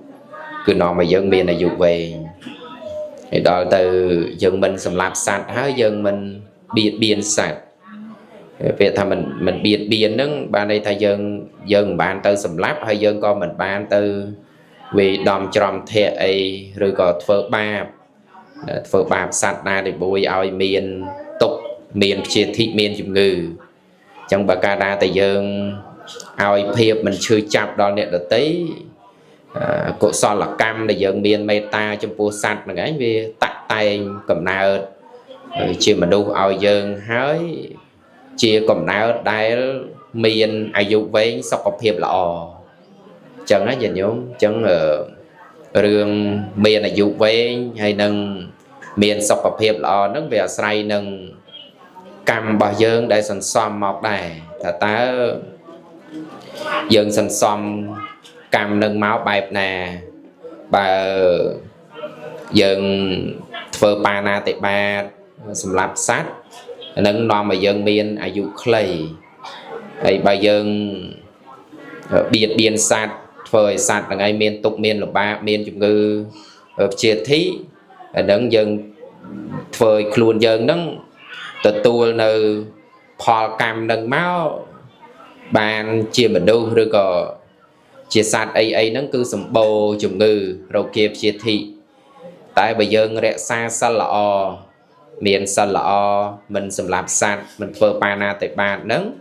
cứ nó mà dân miền là dục về thì đó từ dân mình sầm lạp sạch hả dân mình biết biên sạch việc thà mình biết biên nâng ban đây thay dân ban từ sầm lạp hay dân con mình ban từ vì đom tròn thẹ ấy rồi có phở bạp sạch ra để bôi ao miền tục miền chia thị miền chụp ngư trong bà ca đa tại dân ao phiệp mình chưa chạp đó nè được tới cổ son là cam để dân miền meta trong phố sạch là cái vì tắt tay cầm nào chia mà đu ao dân hái chia cầm nào đai miền ai dụ với sọc cọp hiệp là chẳng á dành nhóm chẳng ở rừng miền là dụ với hay nâng miền sọc cọp hiệp là nâng về say nâng cầm bà dân để sẵn xóm mọc đài thật ta dân sẵn xóm cầm nâng máu bạp nè bà dân phơ ba na tệ ba xâm lạp sát nâng nó mà dân miền ai dụ clay hay bà dân biệt biên sát phơi sát là ngay miền tục miền là ba miền chủng ngư chia thí nâng dân phơi luôn dân nâng tự tu nơi phò cam nâng máu bàn chia mình đâu rồi có chia sát ấy nâng cứ sầm bồ chủng ngư rồi kịp chia thị tại bây giờ rẽ xa xa lọ miền xa lọ mình sầm lạp sát mình phơi ba na tại ba nâng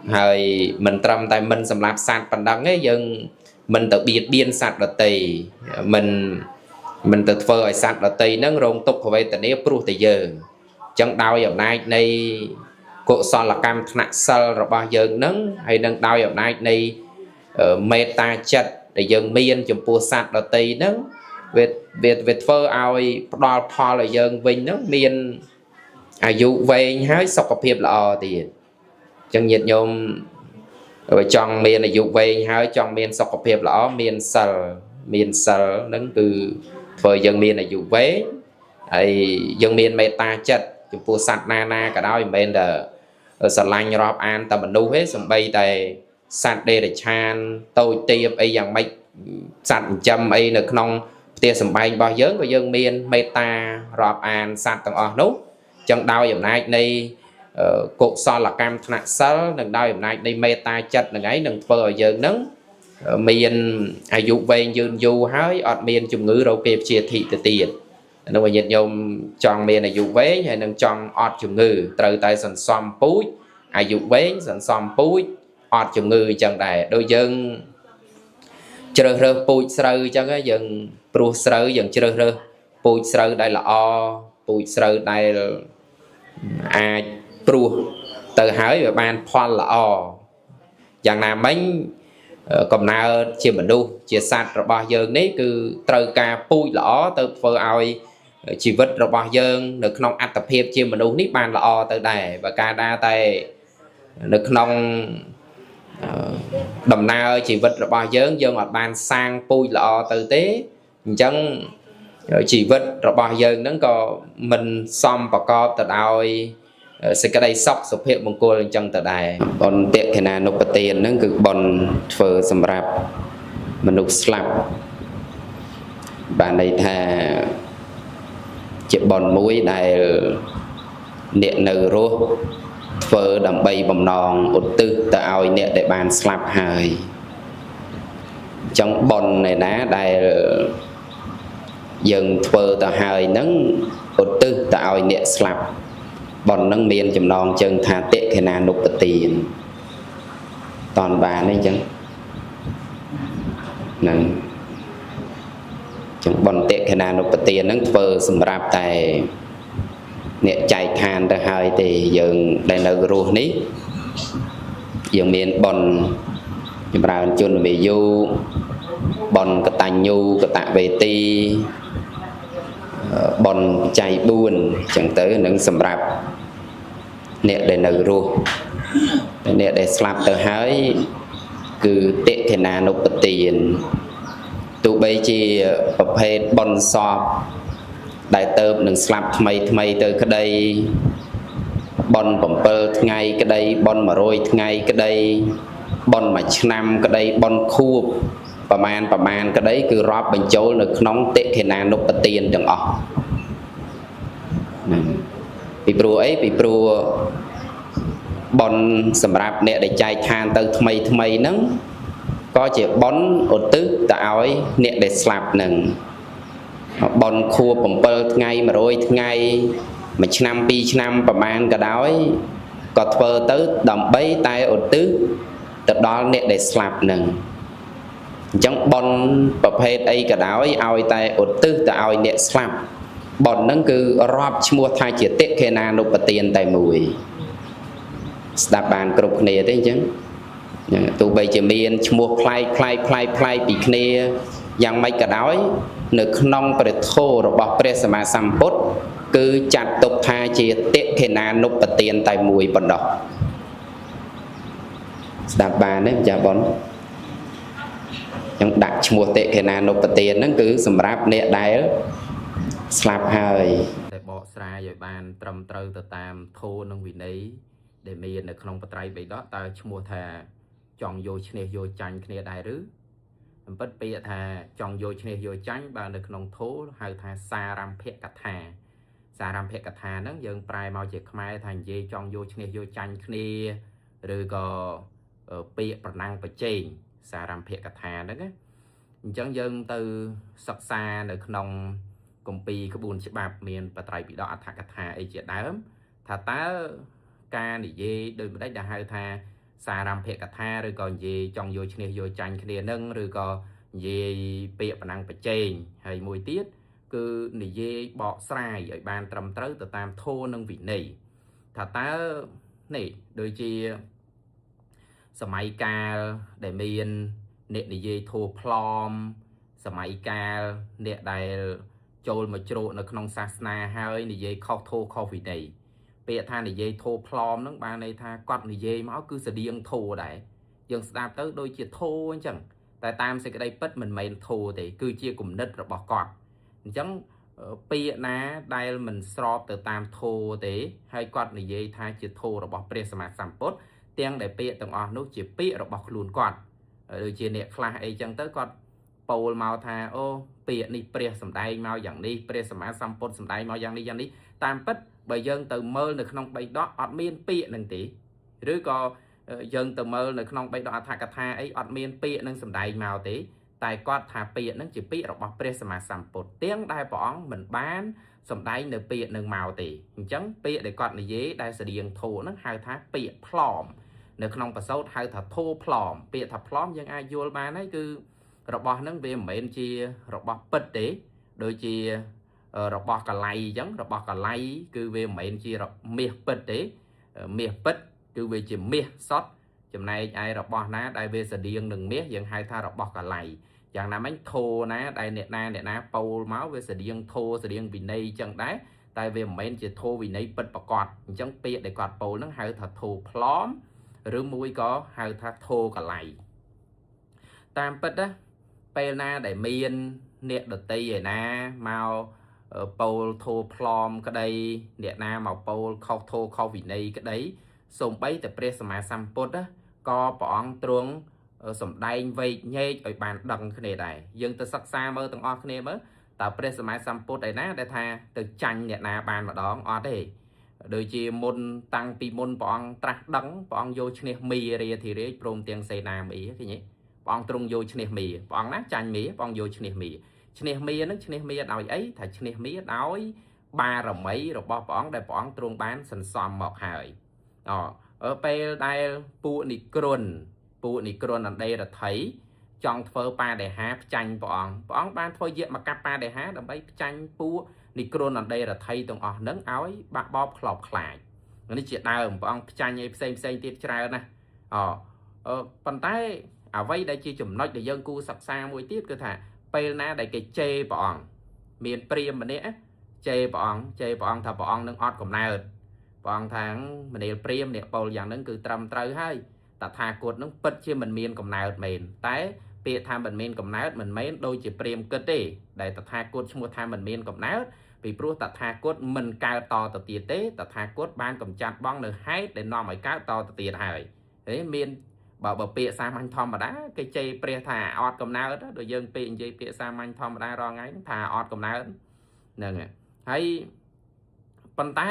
ហើយmình trầm tại mình sầm lạp sạt phần đằng ấy dân mình tự biệt biên sạt là tì mình tự phơi ở sạt là tì nâng rong tục về tại nếp pru tại giờ chẳng đau giờ nay này cổ son là cam thạch sal rồi bao giờ nâng hay nâng đau giờ nay này meta chật để dân miên chụp pua sạt là tì nâng về phơi ao đo pho là dân vinh nâng miên ai dụ về hái sọc cọp hiệp là tiền chẳng nhiệt nhôm rồi trong miền là dục về hai trong miền sọc cọp hiệp là miền sờ nâng từ thời dân miền là dục về ấy dân miền meta chất chụp pua sạt na cả đó miền là ở sờ lanh rọp an tầm mình nu hết sầm bay tại sạt đê để chan tôi tiệp ấy dạng mấy sạt châm ấy là non tia sầm bay bao giờ của dân miền meta rọp an sạt tầng ở nút chẳng đau dòng này này cột son là cam thạch sal đừng đau dòng này đây meta chất đừng ấy đừng phơi giờ nắng miền ai dụ về dương du hái ọt miền chủng ngữ đâu kịp chia thị từ tiền nó mà nhiệt nhôm tròn miền này dụ vế hay nâng tròn ọt chủng ngữ từ tay sần xóm púi ai dụ vế sần xóm púi ọt chủng ngữ chẳng đại đôi dân chờ rơ púi sờ cho cái dân pru sờ dân chờ rơ púi sờ đây là púi sờ đây là ai pru từ hái và ban pha là chẳng nào mấy còn nào chia mình đu chia sạt rồi bao giờ đấy cứ trời ca pui lỏ từ phơi ai chỉ vật rồi bao giờ được nông ăn tập hiệp chia mình đu nít ban là từ đây và ca đa tay được nông đầm nào chỉ vật rồi bao giờ dân ở ban sang pui lọ từ tế chẳng chỉ vật rồi bao giờ nó có mình xong và co từ đôi sẽ cái đây sọc sụp hiện một cô chân từ đài còn tiện cái nào nộp tiền nó cứ bòn phở sầm rạp mình nộp slap bạn này thà chỉ bòn muối đài điện nở rô phở đầm bay bầm nòng út tư ta ao nè để bàn slap hài trong bòn này ná đài dừng phở ta hài nắng út tư ta ao nè slap bọn nâng miền chùm nòng chân thà tệ cái nào nộp tiền toàn bà này chẳng nâng chẳng bọn tệ cái nào nộp tiền nâng phơ xâm rạp tại nẹ chạy than ra hai thì dừng đây là rùa ní dừng miền bọn nhưng mà chôn về du bọn cái tàn nhu cái tạ về ti bọn chạy buồn chẳng tới nâng xâm rạp nè để nở rùa nè để slap từ hái cứ tệ thế nào nộp tiền tụ bây chỉประเภท บอนสอบđại tớp đừng slap thay từ cái đây bon bẩm pơ ngày cái đây bon mà rồi ngày cái đây bon mà năm cái đây bon khuประมาณcái đấy cứ rót bình châu được nóng tệ thế nào nộp tiền đừng ọ bị pro bon sầm rạp nè để chạy than từ thay nắng có chỉ bón ở tứ tạo nè để slap nừng bon khu bẩm pơ ngày mà rồi ngày mà năm pi nămประมาณcái đó có thơ tới đầm bấy tay ở tứ từ đó nè để slap nừng chẳng bon ประเภท ấy cái đó ao tay ở tứ tạo nè slap bon nó cứ rót mua thay chỉ tết khi nào nộp tiền tại mùi đáp bàn cục này thế chứ tụ bây giờ miền mua play bị kia yang mấy cái đó nước nông phải thô rồi bọc pre sama samput cứ chặt tục thay chỉ tết khi nào nộp tiền tại mùi bận đỏ đáp bàn đấy giờ bonยังដាក់ឈ្មោះតេខេណានុបទានហ្នឹងគឺសម្រាប់អ្នកដែលស្លាប់ហើយតែបកស្រាយឲ្យបានត្រឹមត្រូវទៅតាមធម៌និងវិន័យដែលមាននៅក្នុងបត្រៃបិដកតើឈ្មោះថាចង់យកឈ្នះយកចាញ់គ្នាដែរឬអំពិតពាក្យថាចង់យកឈ្នះយកចាញ់បើនៅក្នុងធម៌ហៅថាសារម្មភកថាហ្នឹងយើងប្រែមកជាខ្មែរថានិយាយចង់យកឈ្នះយកចាញ់គ្នាឬក៏ពាក្យប្រណាំងប្រជែងសារម្មភកថាហ្នឹងណាអញ្ចឹងយើងទៅសិក្សានៅក្នុងគម្ពីរក្បួនច្បាប់មានបត្រៃបិដកអត្ថកថាអីជាដើមថាតើការនិយាយដោយម្ដេចដែលហៅថាសារម្មភកថាឬក៏និយាយចង់យកឈ្នះយកចាញ់គ្នានឹងឬក៏និយាយពាក្យប្រណាំងប្រជែងហើយមួយទៀតគឺនិយាយបកស្រាយឲ្យបានត្រឹមត្រូវទៅតាមធម៌និងវិន័យថាតើនេះដូចជាសម័យកាលដែលមានអ្នកនិយាយធោផ្លំសម័យកាលអ្នកដែលចូលមកជ្រកនៅក្នុងសាសនាហើយនិយាយខុសធោខុសវិន័យពាក្យថានិយាយធោផ្លំហ្នឹងបានន័យថាគាត់និយាយមកគឺស្តៀងធោដែរយើងស្ដាប់ទៅដូចជាធោអញ្ចឹងតែតាមសេចក្តីពិតមិនមែនធោទេគឺជាគំនិតរបស់គាត់អញ្ចឹងពាក្យណាដែលមិនស្របទៅតាមធោទេហើយគាត់និយាយថាជាធោរបស់ព្រះសម្មាសម្ពុទ្ធទាំងដែលពាក្យទាំងអស់នោះជាពាក្យរបស់ខ្លួនគាត់ដូចជាអ្នកខ្លះអីចឹងទៅគាត់ពោលមកថាអូពាក្យនេះព្រះសម្ដែងមកយ៉ាងនេះព្រះសម្មាសម្ពុទ្ធសម្ដែងមកយ៉ាងនេះតាមពិតបើយើងទៅមើលនៅក្នុងបៃដកអត់មានពាក្យនឹងទេឬក៏យើងទៅមើលនៅក្នុងបៃដកអត្ថកថាអីអត់មានពាក្យនឹងសម្ដែងមកទេតែគាត់ថាពាក្យនឹងជាពាក្យរបស់ព្រះសម្មាសម្ពុទ្ធទាំងដែលព្រះអង្គមិនបានសម្ដែងនៅពាក្យនឹងមកទេអញ្ចឹងពាក្យដែលគាត់និយាយដែលស្តៀងធោនឹងហៅថាពាក្យផ្លំនៅក្នុងបសោតហៅថាធោផ្លំពាក្យថាផ្លំយើងអាចយល់បានហើយគឺរបស់ហ្នឹងវាមិនមែនជារបស់ពិតទេដូចជារបស់កលៃអញ្ចឹងរបស់កលៃគឺវាមិនមែនជាមាសពិតទេមាសពិតគឺវាជាមាសសុទ្ធចំណែកឯរបស់ណាដែលវាស្តៀងនឹងមាសយើងហៅថារបស់កលៃយ៉ាងណាមិញធោណាដែលអ្នកណាពោលមកវាស្តៀងធោស្តៀងវិន័យអញ្ចឹងដែរតែវាមិនមែនជាធោវិន័យពិតប្រាកដអញ្ចឹងពាក្យដែលគាត់ពោលហ្នឹងហៅថាធោផ្លំឬមួយក៏ហៅថាធោកលៃតាមពិតណាពេលណាដែលមានអ្នកដតីឯណាមកពោលធោផ្លំក្តីអ្នកណាមកពោលខុសធោខុសវិន័យក្តីសូម្បីតែព្រះសម្មាសម្ពុទ្ធក៏ព្រះអង្គទ្រង់សម្ដែងវែកញែកឲ្យបានដឹងគ្នាដែរយើងទៅសិក្សាមើលទាំងអស់គ្នាមើលតើព្រះសម្មាសម្ពុទ្ធឯណាដែលថាទៅចាញ់អ្នកណាបានម្ដងអត់ទេដូចជាមុនតាំងពីមុនព្រះអង្គត្រាស់ដឹងព្រះអង្គយកឈ្នះមីរាធិរាជព្រមទាំងសេនាមីឃើញទេព្រះអង្គទ្រង់យកឈ្នះមីព្រះអង្គណាចាញ់មីព្រះអង្គយកឈ្នះមីហ្នឹងឈ្នះមីដោយអីថាឈ្នះមីដោយបារមីរបស់ព្រះអង្គដែលព្រះអង្គទ្រង់បានសន្សំមកហើយពេលដែលពួកនិក្រនអន្តេរដ្ឋីចង់ធ្វើបដិហាផ្ចាញ់ព្រះអង្គបានធ្វើយៈមកបដិហាដើម្បីផ្ចាញ់ពួកនិក្រនអន្តេរដ្ឋីទាំងអស់ហ្នឹងឲ្យបាក់បោបខ្លោបខ្លាចនេះជាដើមព្រះអង្គផ្ចាញ់ឲ្យផ្សេងទៀតច្រើនណាប៉ុន្តែអ្វីដែលជាចំណុចដែលយើងគួរសិក្សាមួយទៀតគឺថាពេលណាដែលគេជេរព្រះអង្គមានព្រាហ្មណ៍ម្នាក់ជេរព្រះអង្គថាព្រះអង្គនឹងអត់កំណើតព្រះអង្គថាមនាលព្រាហ្មណ៍អ្នកពោលយ៉ាងហ្នឹងគឺត្រឹមត្រូវហើយ តថាគតនឹងពិតជាមិនមានកំណើតមែនតែពាក្យថាមិនមានកំណើតមិនមែនដូចជាព្រាមគិតទេដែលតថាគតឈ្មោះថាមិនមានកំណើតពីព្រោះតថាគតមិនកើតតទៅទៀតទេតថាគតបានកំចាត់បងនៅហេតុដែលនាំឲ្យកើតតទៅទៀតហើយមានបើពាក្យសាមញ្ញធម្មតាគេជេរព្រះថាអត់កំណើតដូចយើងពេលនិយាយពាក្យសាមញ្ញធម្មតារាល់ថ្ងៃថាអត់កំណើតហ្នឹងហើយប៉ុន្តែ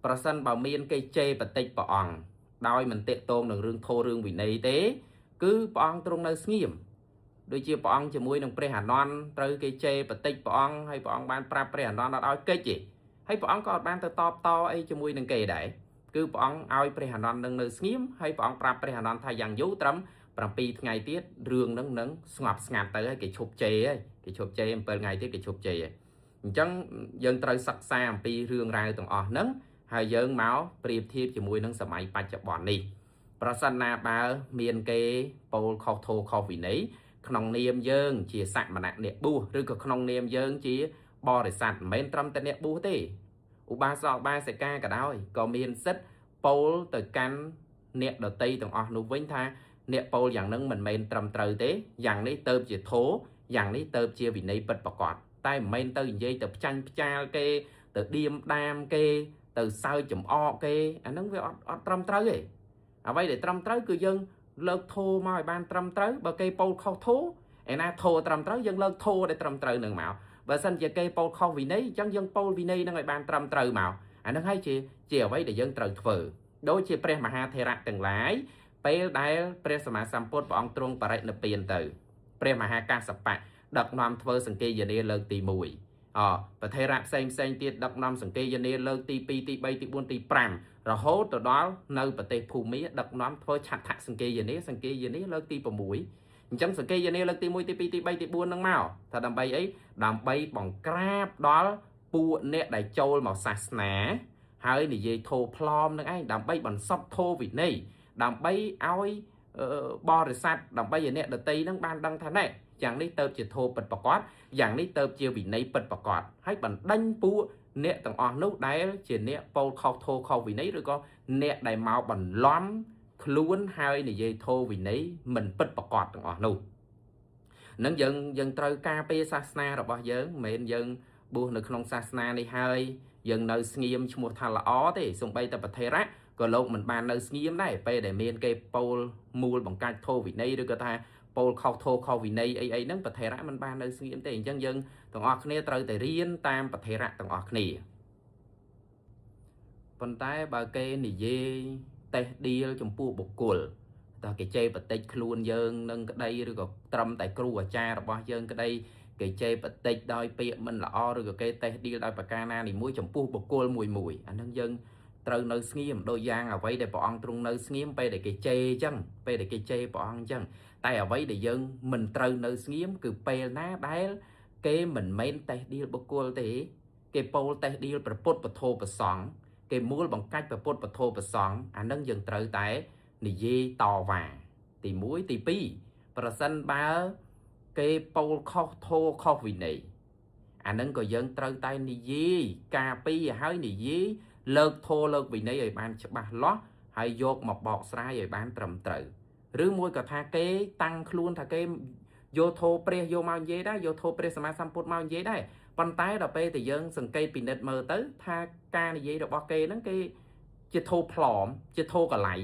ប្រសិនបើមានគេជេរបតិចព្រះអង្គដោយមិនតាកតងនឹងរឿងធម៌រឿងវិន័យទេគឺព្រះអង្គទ្រង់នៅស្ងៀមដូចជាព្រះអង្គជាមួយនឹងព្រះអានន្ទត្រូវគេជេរបតិចព្រះអង្គហើយព្រះអង្គបានប្រាប់ព្រះអានន្ទអត់ឲ្យកិច្ចទេហើយព្រះអង្គក៏អត់បានទៅតបតអីជាមួយនឹងគេដែរគឺព្រះអង្គឲ្យព្រះអានន្ទនឹងនៅស្ងៀមហើយព្រះអង្គប្រាប់ព្រះអានន្ទថាយ៉ាងយូរត្រឹម7ថ្ងៃទៀតរឿងនឹងស្ងប់ស្ងាត់ទៅហើយគេឈប់ជេរហើយគេឈប់ជេរ7ថ្ងៃទៀតគេឈប់ជេរហើយអញ្ចឹងយើងត្រូវសិក្សាអំពីរឿងរ៉ាវទាំងអស់ហ្នឹងហើយយើងមកប្រៀបធៀបជាមួយនឹងសម័យបច្ចុប្បន្ននេះប្រសិនណាបើមានគេពោលខុសធម៌ខុសវិន័យក្នុងនាមយើងជាសមណៈអ្នកបួសឬក៏ក្នុងនាមយើងជាបរិស័ទមិនមែនត្រឹមតែអ្នកបួសទេឧបាសកឧបាសិកាក៏ដោយក៏មានសិទ្ធិពោលទៅកាន់អ្នកដតីទាំងអស់នោះវិញថាអ្នកពោលយ៉ាងហ្នឹងមិនមែនត្រឹមត្រូវទេយ៉ាងនេះទៅជាធម៌យ៉ាងនេះទៅជាវិន័យពិតប្រាកដតែមិនមែនទៅនិយាយទៅផ្ចាញ់ផ្ចាលគេទៅឌៀមដាមគេទៅសើចចំអកគេអាហ្នឹងវាអត់ត្រឹមត្រូវទេអ្វីដែលត្រឹមត្រូវគឺយើងលើកធោមកឲ្យបានត្រឹមត្រូវបើគេពោលខុសធោឯណាធោត្រឹមត្រូវយើងលើកធោដែលត្រឹមត្រូវនឹងមកបើសិនជាគេពោលខុសវិន័យអញ្ចឹងយើងពោលវិន័យនឹងឲ្យបានត្រឹមត្រូវមកអាហ្នឹងហើយជាអ្វីដែលយើងត្រូវធ្វើដូចជាព្រះមហាថេរៈទាំងឡាយពេលដែលព្រះសម្មាសម្ពុទ្ធព្រះអង្គទ្រង់បរិនិព្វានទៅព្រះមហាកាសបៈដឹកនាំធ្វើសង្កេយនាលើកទី1ប្រធេរៈផ្សេងទៀតដឹកនាំសង្កេយនាលើកទី2ទី3ទី4ទី5រហូតទៅដល់នៅប្រទេសភូមាដឹកនាំធ្វើឆដ្ឋសង្កេយនាលើកទី6អញ្ចឹងសង្កេយនាលើកទី1ទី2ទី3ទី4នឹងមកថាដើម្បីអីដើម្បីបង្ក្រាបដល់ពួកអ្នកដែលចូលមកសាសនាហើយនិយាយធោផ្លំនឹងឯងដើម្បីបន្សុទ្ធធោវិន័យដើម្បីឲ្យបរិស័ទដើម្បីឲ្យអ្នកដតីនឹងបានដឹងថាណែយ៉ាងនេះទៅជាធម៌ពិតប្រាកដយ៉ាងនេះទៅជាវិន័យពិតប្រាកដហើយបណ្ដេញពួកអ្នកទាំងអស់នោះដែលជាអ្នកពោលខុសធម៌ខុសវិន័យឬក៏អ្នកដែលមកបន្លំខ្លួនហើយនិយាយធម៌វិន័យមិនពិតប្រាកដទាំងអស់នោះនឹងយើងត្រូវការពារសាសនារបស់យើងមិនមែនយើងបួសនៅក្នុងសាសនានេះហើយយើងនៅស្ងៀមឈ្មោះថាល្អទេសូម្បីតែប្រធេរៈក៏លោកមិនបាននៅស្ងៀមដែរពេលដែលមានគេពោលមូលបង្កាច់ធម៌វិន័យឬក៏ថាពោលខុសធម៌ខុសវិន័យអីហ្នឹងប្រធេរៈមិនបាននៅស្ងៀមទេអញ្ចឹងយើងទាំងអស់គ្នាត្រូវតែរៀនតាមប្រធេរៈទាំងអស់គ្នាប៉ុន្តែបើគេនិយាយតេះឌៀលចំពោះបុគ្គលតើគេជេរបតិចខ្លួនយើងនឹងក្តីឬក៏ត្រឹមតែគ្រូអាចារ្យរបស់យើងក្តីគេជេរបតិចដោយពាក្យមិនល្អឬក៏គេតេះឌៀលដោយប្រការណានីមួយចំពោះបុគ្គលមួយអាហ្នឹងយើងត្រូវនៅស្ងៀមដូចយ៉ាងអ្វីដែលព្រះអង្គទ្រង់នៅស្ងៀមពេលដែលគេជេរអញ្ចឹងពេលដែលគេជេរព្រះអង្គអញ្ចឹងតែអ្វីដែលយើងមិនត្រូវនៅស្ងៀមគឺពេលណាដែលគេមិនមែនតេះឌៀលបុគ្គលទេគេពោលតេះឌៀលព្រះពុទ្ធពធប្រសង្ឃគេមូលបង្កាច់ព្រះពុទ្ធពធប្រសង្ឃអានឹងយើងត្រូវតែនិយាយតវ៉ាទី1ទី2ប្រសិនបើគេពោលខុសធម៌ខុសវិន័យអានឹងក៏យើងត្រូវតែនិយាយការពីឲ្យនិយាយលើកធម៌លើកវិន័យឲ្យបានច្បាស់លាស់ហើយយកមកបកស្រាយឲ្យបានត្រឹមត្រូវឬមួយក៏ថាគេតាំងខ្លួនថាគេយកធម៌ព្រះយកមកនិយាយដែរយកធម៌ព្រះសម្មាសម្ពុទ្ធមកនិយាយដែរប៉ុន្តែដល់ពេលតែយើងសង្កេតពិនិត្យមើលទៅថាការនិយាយរបស់គេហ្នឹងគេជាធម៌ផ្លំជាធម៌កលៃ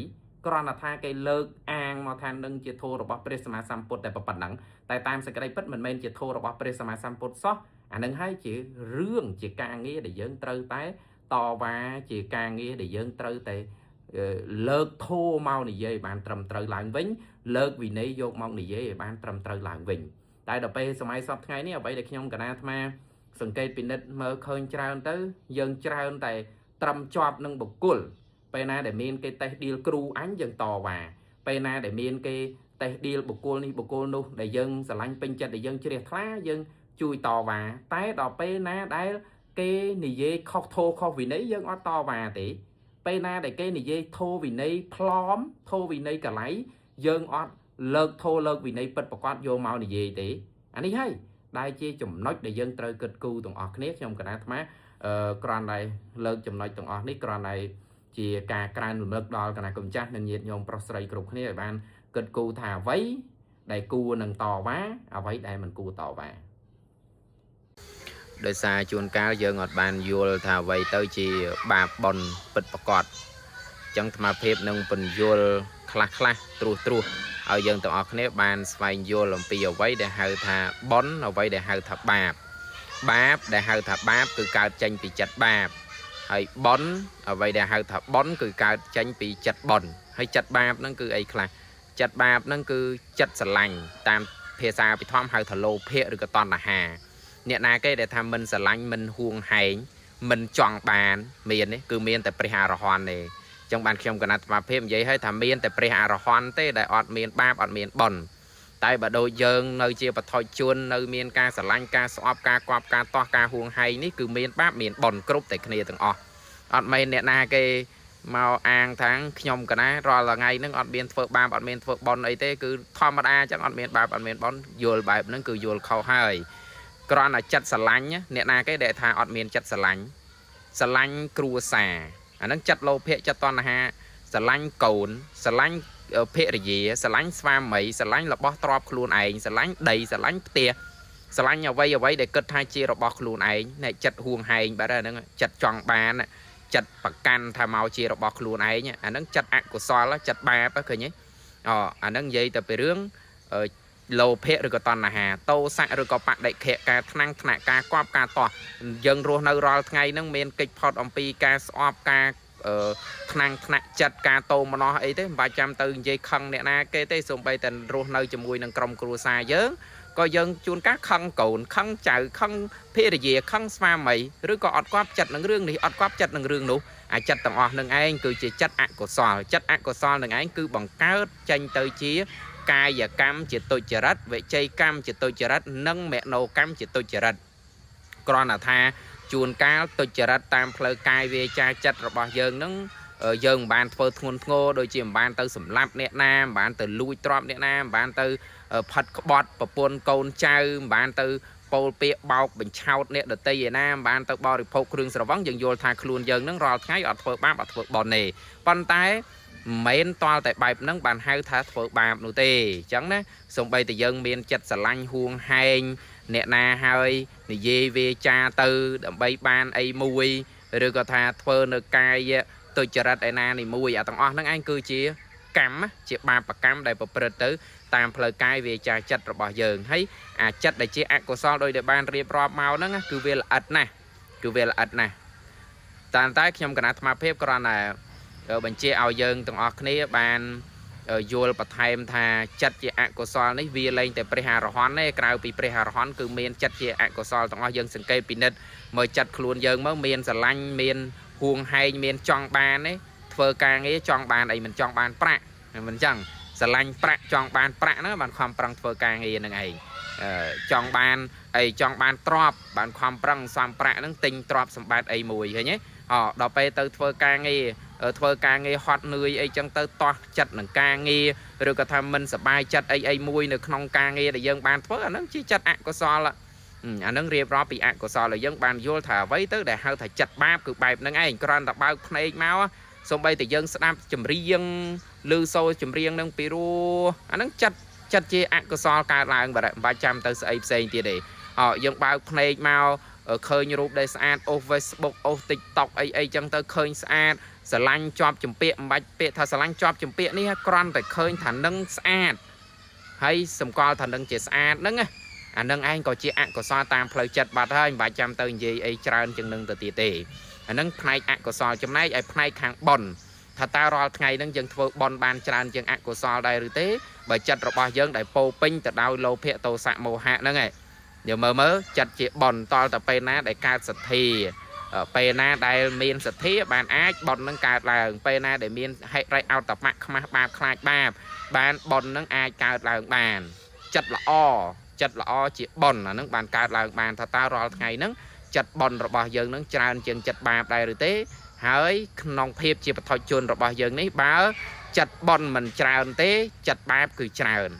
គ្រាន់តែថាគេលើកអាងមកថានឹងជាធម៌របស់ព្រះសម្មាសម្ពុទ្ធតែប៉ុណ្ណឹងតែតាមសេចក្តីពិតមិនមែនជាធម៌របស់ព្រះសម្មាសម្ពុទ្ធសោះអានឹងហើយជារឿងជាការងារដែលយើងត្រូវតែតវ៉ាជាការងារដែលយើងត្រូវតែលើកធម៌មកនិយាយបានត្រឹមត្រូវឡើងវិញលើកវិន័យយកមកនិយាយឲ្យបានត្រឹមត្រូវឡើងវិញតែដល់ពេលសម័យសពថ្ងៃនេះអ្វីដែលខ្ញុំកណាអាត្មាសង្កេតពិនិត្យមើលឃើញច្រើនទៅយើងច្រើនតែត្រឹមជាប់នឹងបុគ្គលពេលណាដែលមានគេតេះឌៀលគ្រូអញយើងតវ៉ាពេលណាដែលមានគេតេះឌៀលបុគ្គលនេះបុគ្គលនោះដែលយើងស្រឡាញ់ពេញចិត្តដែលយើងជ្រះថ្លាយើងជួយតវ៉ាតែដល់ពេលណាដែលគេនិយាយខុសធម៌ខុសវិន័យយើងអត់តវ៉ាទេពេលណាដែលគេនិយាយធម៌វិន័យផ្លំធម៌វិន័យកលៃយើងអត់លើកធម៌លើកវិន័យពិតប្រាកដយកមកនិយាយទេអានេះហើយដែលជាចំណុចដែលយើងត្រូវគិតគូរទាំងអស់គ្នាខ្ញុំកណាអាត្មាគ្រាន់តែលើកចំណុចទាំងអស់នេះគ្រាន់តែ ជាការក្រើនរំលឹកដល់គណៈកម្ចាស់និងញាតិញោមប្រុសស្រីគ្រប់គ្នាឲ្យបានគិតគូរថាអ្វីដែលគួរនឹងតវ៉ាអ្វីដែលមិនគួរតវ៉ាដោយសារជួនកាលយើងអត់បានយល់ថាអ្វីទៅជាបាបបុណ្យពិតប្រាកដចឹងអាត្មាភាពនឹងពន្យល់ខ្លះត្រួសឲ្យយើងទាំងអស់គ្នាបានស្វែងយល់អំពីអ្វីដែលហៅថាបុណ្យអ្វីដែលហៅថាបាបដែលហៅថាបាបគឺកើតចេញពីចិត្តបាបហើយបុណ្យអ្វីដែលហៅថាបុណ្យគឺកើតចេញពីចិត្តបុណ្យហើយចិត្តបាបហ្នឹងគឺអីខ្លះចិត្តបាបហ្នឹងគឺចិត្តស្រឡាញ់តាមភាសាពិធម្មហៅថាលោភៈឬក៏តណ្ហាអ្នកណាគេដែលថាមិនស្រឡាញ់មិនហួងហែងមិនចង់បានមាននេះគឺមានតែព្រះអរហន្តទេចឹងបានខ្ញុំកណាត់អាភិបនិយាយឲ្យថាមានតែព្រះអរហន្តទេដែលអត់មានបាបអត់មានបុណ្យតែបើដូចយើងនៅជាបឋមជននៅមានការស្រឡាញ់ការស្អប់ការគប់ការតោះការហួងហែងនេះគឺមានបាបមានបុណ្យគ្រប់តែគ្នាទាំងអស់អត់មែនអ្នកណាគេមកអាងថាខ្ញុំកណារាល់ថ្ងៃហ្នឹងអត់មានធ្វើបាបអត់មានធ្វើបុណ្យអីទេគឺធម្មតាចឹងអត់មានបាបអត់មានបុណ្យយល់បែបហ្នឹងគឺយល់ខុសហើយគ្រាន់តែចិត្តស្រឡាញ់អ្នកណាគេដែលថាអត់មានចិត្តស្រឡាញ់គ្រួសារអាហ្នឹងចិត្តលោភៈចិត្តតណ្ហាស្រឡាញ់កូនស្រឡាញ់ភរិយាស្រឡាញ់ស្វាមីស្រឡាញ់របស់ទ្រព្យខ្លួនឯងស្រឡាញ់ដីស្រឡាញ់ផ្ទះស្រឡាញ់អ្វីដែលគិតថាជារបស់ខ្លួនឯងណែចិត្តហួងហែងបាទហ្នឹងចិត្តចង់បានចិត្តប្រកាន់ថាមកជារបស់ខ្លួនឯងអាហ្នឹងចិត្តអកុសលចិត្តបាបឃើញទេអាហ្នឹងនិយាយទៅពីរឿងលោភៈឬក៏តណ្ហាតោសៈឬក៏បដិខៈការថ្នាំងថ្នាក់ការគប់ការតោះយើងរស់នៅរាល់ថ្ងៃហ្នឹងមានកិច្ចផុតអំពីការស្អប់ការថ្នាំងថ្នាក់ចិត្តការតោមនោះអីទេមិនបាច់ចាំទៅនិយាយខឹងអ្នកណាគេទេសូម្បីតែរស់នៅជាមួយនឹងក្រុមគ្រួសារយើងក៏យើងជួនកាលខឹងកូនខឹងចៅខឹងភរិយាខឹងស្វាមីឬក៏អត់គាប់ចិត្តនឹងរឿងនេះអត់គាប់ចិត្តនឹងរឿងនោះអាចិត្តទាំងអស់នឹងឯងគឺជាចិត្តអកុសលចិត្តអកុសលនឹងឯងគឺបង្កើតចេញទៅជាកាយកម្មជាទុច្ចរិតវិច័យកម្មជាទុច្ចរិតនិងមនោកម្មជាទុច្ចរិតគ្រាន់តែថាជួនកាលទុច្ចរិតតាមផ្លូវកាយវាចាចិត្តរបស់យើងនឹងយើងមិនបានធ្វើធ្ងន់ធ្ងរដូចជាមិនបានទៅសម្លាប់អ្នកណាមិនបានទៅលួចទ្រព្យអ្នកណាមិនបានទៅផាត់ក្បត់ប្រពន្ធកូនចៅមិនបានទៅពោលពាក្យបោកបញ្ឆោតអ្នកដតីឯណាមិនបានទៅបរិភោគគ្រឿងស្រវឹងយើងយល់ថាខ្លួនយើងនឹងរាល់ថ្ងៃអត់ធ្វើបាបអត់ធ្វើបុណ្យទេប៉ុន្តែមិនតល់តែបែបហ្នឹងបានហៅថាធ្វើបាបនោះទេអញ្ចឹងណាសូម្បីតែយើងមានចិត្តស្រឡាញ់ហួងហែងអ្នកណាហើយនិយាយវាចាទៅដើម្បីបានអីមួយឬក៏ថាធ្វើនៅកាយទុច្ចរិតឯណានេះមួយអាទាំងអស់ហ្នឹងឯងគឺជាកម្មជាបាបកម្មដែលប្រព្រឹត្តទៅតាមផ្លូវកាយវាចាចិត្តរបស់យើងហើយអាចិត្តដែលជាអកុសលដោយដែលបានរៀបរាប់មកហ្នឹងគឺវាល្អិតណាស់តែខ្ញុំគណៈអាត្មាភាពគ្រាន់តែបញ្ជាឲ្យយើងទាំងអស់គ្នាបានយល់បន្ថែមថាចិត្តជាអកុសលនេះវាលែងតែព្រះអរហន្តទេក្រៅពីព្រះអរហន្តគឺមានចិត្តជាអកុសលទាំងអស់យើងសង្កេតពិនិត្យមើលចិត្តខ្លួនយើងមកមានស្រឡាញ់មានហួងហែងមានចង់បានទេធ្វើការងារចង់បានអីមិនចង់បានប្រាក់មិនចឹងស្រឡាញ់ប្រាក់ចង់បានប្រាក់ហ្នឹងបានខំប្រឹងធ្វើការងារនឹងឯងចង់បានអីចង់បានទ្រព្យបានខំប្រឹងសំប្រាក់ហ្នឹងទិញទ្រព្យសម្បត្តិអីមួយឃើញទេដល់ពេលទៅធ្វើការងារហត់នឿយអីចឹងទៅតោះចិត្តនឹងការងារឬក៏ថាមិនសប្បាយចិត្តអីមួយនៅក្នុងការងារដែលយើងបានធ្វើអាហ្នឹងជាចិត្តអកុសលអាហ្នឹងរៀបរាប់ពីអកុសលដែលយើងបានយល់ថាអ្វីទៅដែលហៅថាចិត្តបាបគឺបែបហ្នឹងឯងគ្រាន់តែបើកភ្នែកមកសូម្បីតែយើងស្ដាប់ចម្រៀងឮសូរចម្រៀងហ្នឹងពីរោះអាហ្នឹងចិត្តជាអកុសលកើតឡើងបាទមិនបាច់ចាំទៅស្អីផ្សេងទៀតទេយើងបើកភ្នែកមកឃើញរូបដែលស្អាតអូស Facebook អូស TikTok អីចឹងទៅឃើញស្អាតស្រឡាញ់ជាប់ចម្ពាក់មិនបាច់ពាក្យថាស្រឡាញ់ជាប់ចម្ពាក់នេះគ្រាន់តែឃើញថានឹងស្អាតហើយសម្គាល់ថានឹងជាស្អាតហ្នឹងអានឹងឯងក៏ជាអកុសលតាមផ្លូវចិត្តបាត់ហើយមិនបាច់ចាំទៅនិយាយអីច្រើនជាងនឹងទៅទៀតទេអានឹងផ្នែកអកុសលចំណែកឲ្យផ្នែកខាងបុណ្យថាតើរាល់ថ្ងៃហ្នឹងយើងធ្វើបុណ្យបានច្រើនជាងអកុសលដែរឬទេបើចិត្តរបស់យើងដែលពោពេញទៅដោយលោភៈទោសៈមោហៈហ្នឹងឯងយើងមើលចិត្តជាបុណ្យតលតែពេលណាដែលកើតសទ្ធាពេលណាដែលមានសទ្ធាបានអាចបុណ្យនឹងកើតឡើងពេលណាដែលមានហិរិយអតបៈខ្មាស់បាបខ្លាចបាបបានបុណ្យនឹងអាចកើតឡើងបានចិត្តល្អជាបុណ្យអានឹងបានកើតឡើងបានថាតើរាល់ថ្ងៃហ្នឹងចិត្តបុណ្យរបស់យើងនឹងច្រើនជាងចិត្តបាបដែរឬទេហើយក្នុងភាពជាបឋមជនរបស់យើងនេះបើចិត្តបុណ្យមិនច្រើនទេចិត្តបាបគឺច្រើន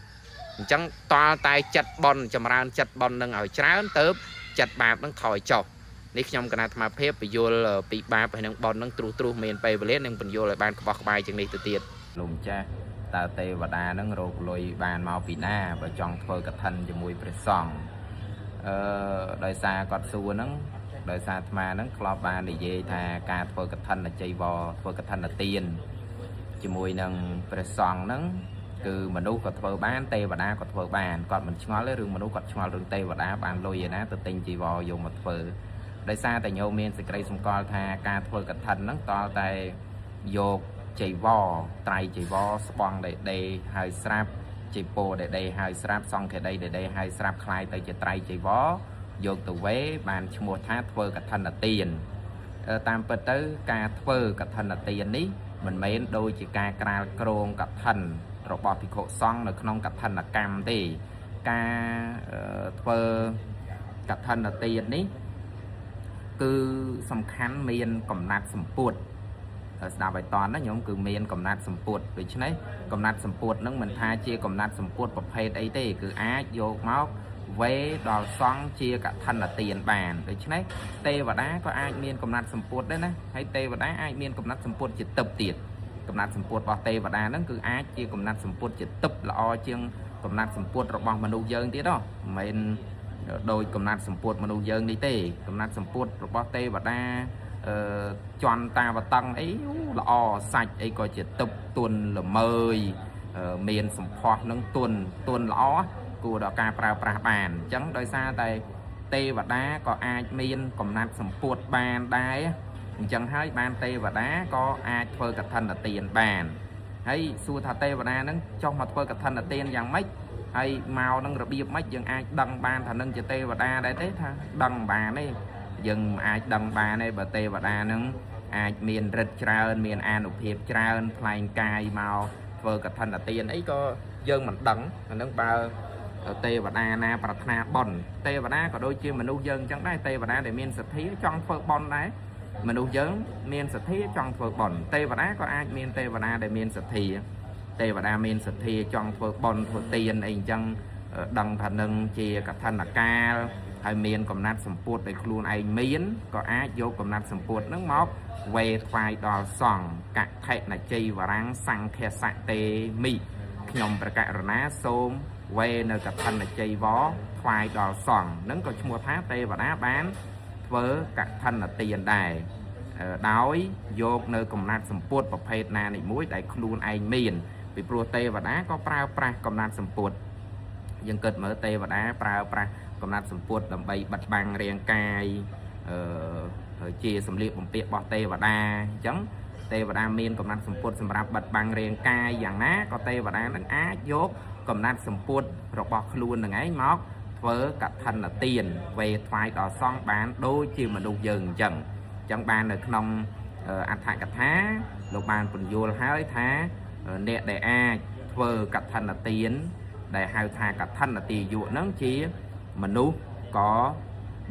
អញ្ចឹងតើតែចិត្តបុណ្យចម្រើនចិត្តបុណ្យនឹងឲ្យច្រើនទៅចិត្តបាបនឹងថយចុះ នេះខ្ញុំកណាត់អាត្មាភាពបញ្យល់ពីបាបហើយនឹងបននឹងទ្រុសមានពេលវេលានឹងបញ្យល់ឲ្យបានក្បោះក្បាយជាងនេះទៅទៀតលោកម្ចាស់តើទេវតានឹងរកលុយបានមកពីណាបើចង់ធ្វើកឋិនជាមួយព្រះសង្ឃដោយសារគាត់សួរហ្នឹងដោយសារអាត្មាហ្នឹងធ្លាប់បាននិយាយថាការធ្វើកឋិនចីវរធ្វើកឋិនទានជាមួយនឹងព្រះសង្ឃហ្នឹងគឺមនុស្សក៏ធ្វើបានទេវតាក៏ធ្វើបានគាត់មិនឆ្ងល់ទេរឿងមនុស្សគាត់ឆ្ងល់រឿងទេវតាបានលុយឯណាទៅទិញជីវរយកមកធ្វើដោយសារតែញោមមានសេចក្តីសម្គាល់ថាការធ្វើកឋិនហ្នឹងតើតែយកចីវរត្រៃចីវរស្បង់ដេហើយស្រាប់ចីពោដេហើយស្រាប់សង្ឃដេហើយស្រាប់คล้ายទៅជាត្រៃចីវរយកទៅវេបានឈ្មោះថាធ្វើកឋិនទានតាមពិតទៅការធ្វើកឋិនទាននេះមិនមែនដូចជាការក្រាលក្រងកឋិនរបស់ភិក្ខុសង្ឃនៅក្នុងកឋិនកម្មទេការធ្វើកឋិនទាននេះគឺសំខាន់មានកំណាត់សម្ពុតស្ដាប់ឲ្យតន់ណាញោមគឺមានកំណាត់សម្ពុតដូច្នេះកំណាត់សម្ពុតនឹងមិនថាជាកំណាត់សម្ពុតប្រភេទអីទេគឺអាចយកមកវេដល់សង្ឃជាកឋិនទានបានដូច្នេះទេវតាក៏អាចមានកំណាត់សម្ពុតដែរណាហើយទេវតាអាចមានកំណាត់សម្ពុតជាទឹកទៀតកំណាត់សម្ពុតរបស់ទេវតាហ្នឹងគឺអាចជាកំណាត់សម្ពុតជាទឹកល្អជាងកំណាត់សម្ពុតរបស់មនុស្សយើងទៀតហ៎មិនមែនដោយកំណាត់សម្ពុតមនុស្សយើងនេះទេកំណាត់សម្ពុតរបស់ទេវតាជន់តាវតឹងអីល្អសាច់អីក៏ជាទឹកទុនល្មើយមានសម្ផស្សនឹងទុនល្អគួរដល់ការប្រើប្រាស់បានអញ្ចឹងដោយសារតែទេវតាក៏អាចមានកំណាត់សម្ពុតបានដែរអញ្ចឹងហើយបានទេវតាក៏អាចធ្វើកឋិនទានបានហើយសួរថាទេវតានឹងចុះមកធ្វើកឋិនទានយ៉ាងម៉េចហើយមកនឹងរបៀបម៉េចយើងអាចដឹងបានថានឹងជាទេវតាដែរទេថាដឹងបានទេយើងអាចដឹងបានទេបើទេវតានឹងអាចមានរិទ្ធច្រើនមានអានុភាពច្រើនថ្លែងកាយមកធ្វើកឋិនទានអីក៏យើងមិនដឹងអានឹងបើទេវតាណាប្រាថ្នាបុណ្យទេវតាក៏ដូចជាមនុស្សយើងអញ្ចឹងដែរទេវតាដែលមានសទ្ធាចង់ធ្វើបុណ្យដែរមនុស្សយើងមានសទ្ធាចង់ធ្វើបុណ្យទេវតាក៏អាចមានទេវតាដែលមានសទ្ធាទេវតាមានសទ្ធាចង់ធ្វើបុណ្យធ្វើទានអីអញ្ចឹងដឹងថានឹងជាកឋិនកាលហើយមានកំណាត់សម្ពុតដែលខ្លួនឯងមានក៏អាចយកកំណាត់សម្ពុតហ្នឹងមកវេថ្វាយដល់សង្ឃកថេនជ័យវរាំងសង្ឃសៈទេមិខ្ញុំប្រកាសរណាសូមវេនៅកឋិនជ័យវរថ្វាយដល់សង្ឃហ្នឹងក៏ឈ្មោះថាទេវតាបានធ្វើកឋិនទានដែរដោយយកនៅកំណាត់សម្ពុតប្រភេទណានីមួយដែលខ្លួនឯងមានពីព្រោះទេវតាក៏ប្រើប្រាស់កំណាត់សម្ពុតយើងគិតមើលទេវតាប្រើប្រាស់កំណាត់សម្ពុតដើម្បីបិទបាំងរាងកាយជាសម្លៀកបំពាក់របស់ទេវតាអញ្ចឹងទេវតាមានកំណាត់សម្ពុតសម្រាប់បិទបាំងរាងកាយយ៉ាងណាក៏ទេវតានឹងអាចយកកំណាត់សម្ពុតរបស់ខ្លួននឹងឯងមកធ្វើកឋិនទានវេថ្វាយដល់សង្ឃបានដូចជាមនុស្សយើងអញ្ចឹងបាននៅក្នុងអត្ថកថាលោកបានពន្យល់ហើយថាអ្នកដែលអាចធ្វើកឋិនទានដែលហៅថាកឋិនទាយុហ្នឹងជាមនុស្សក៏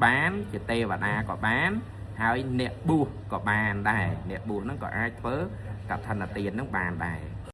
បានជាទេវតាក៏បានហើយអ្នកបួសក៏បានដែរអ្នកបួសហ្នឹងក៏អាចធ្វើកឋិនទានហ្នឹងបានដែរ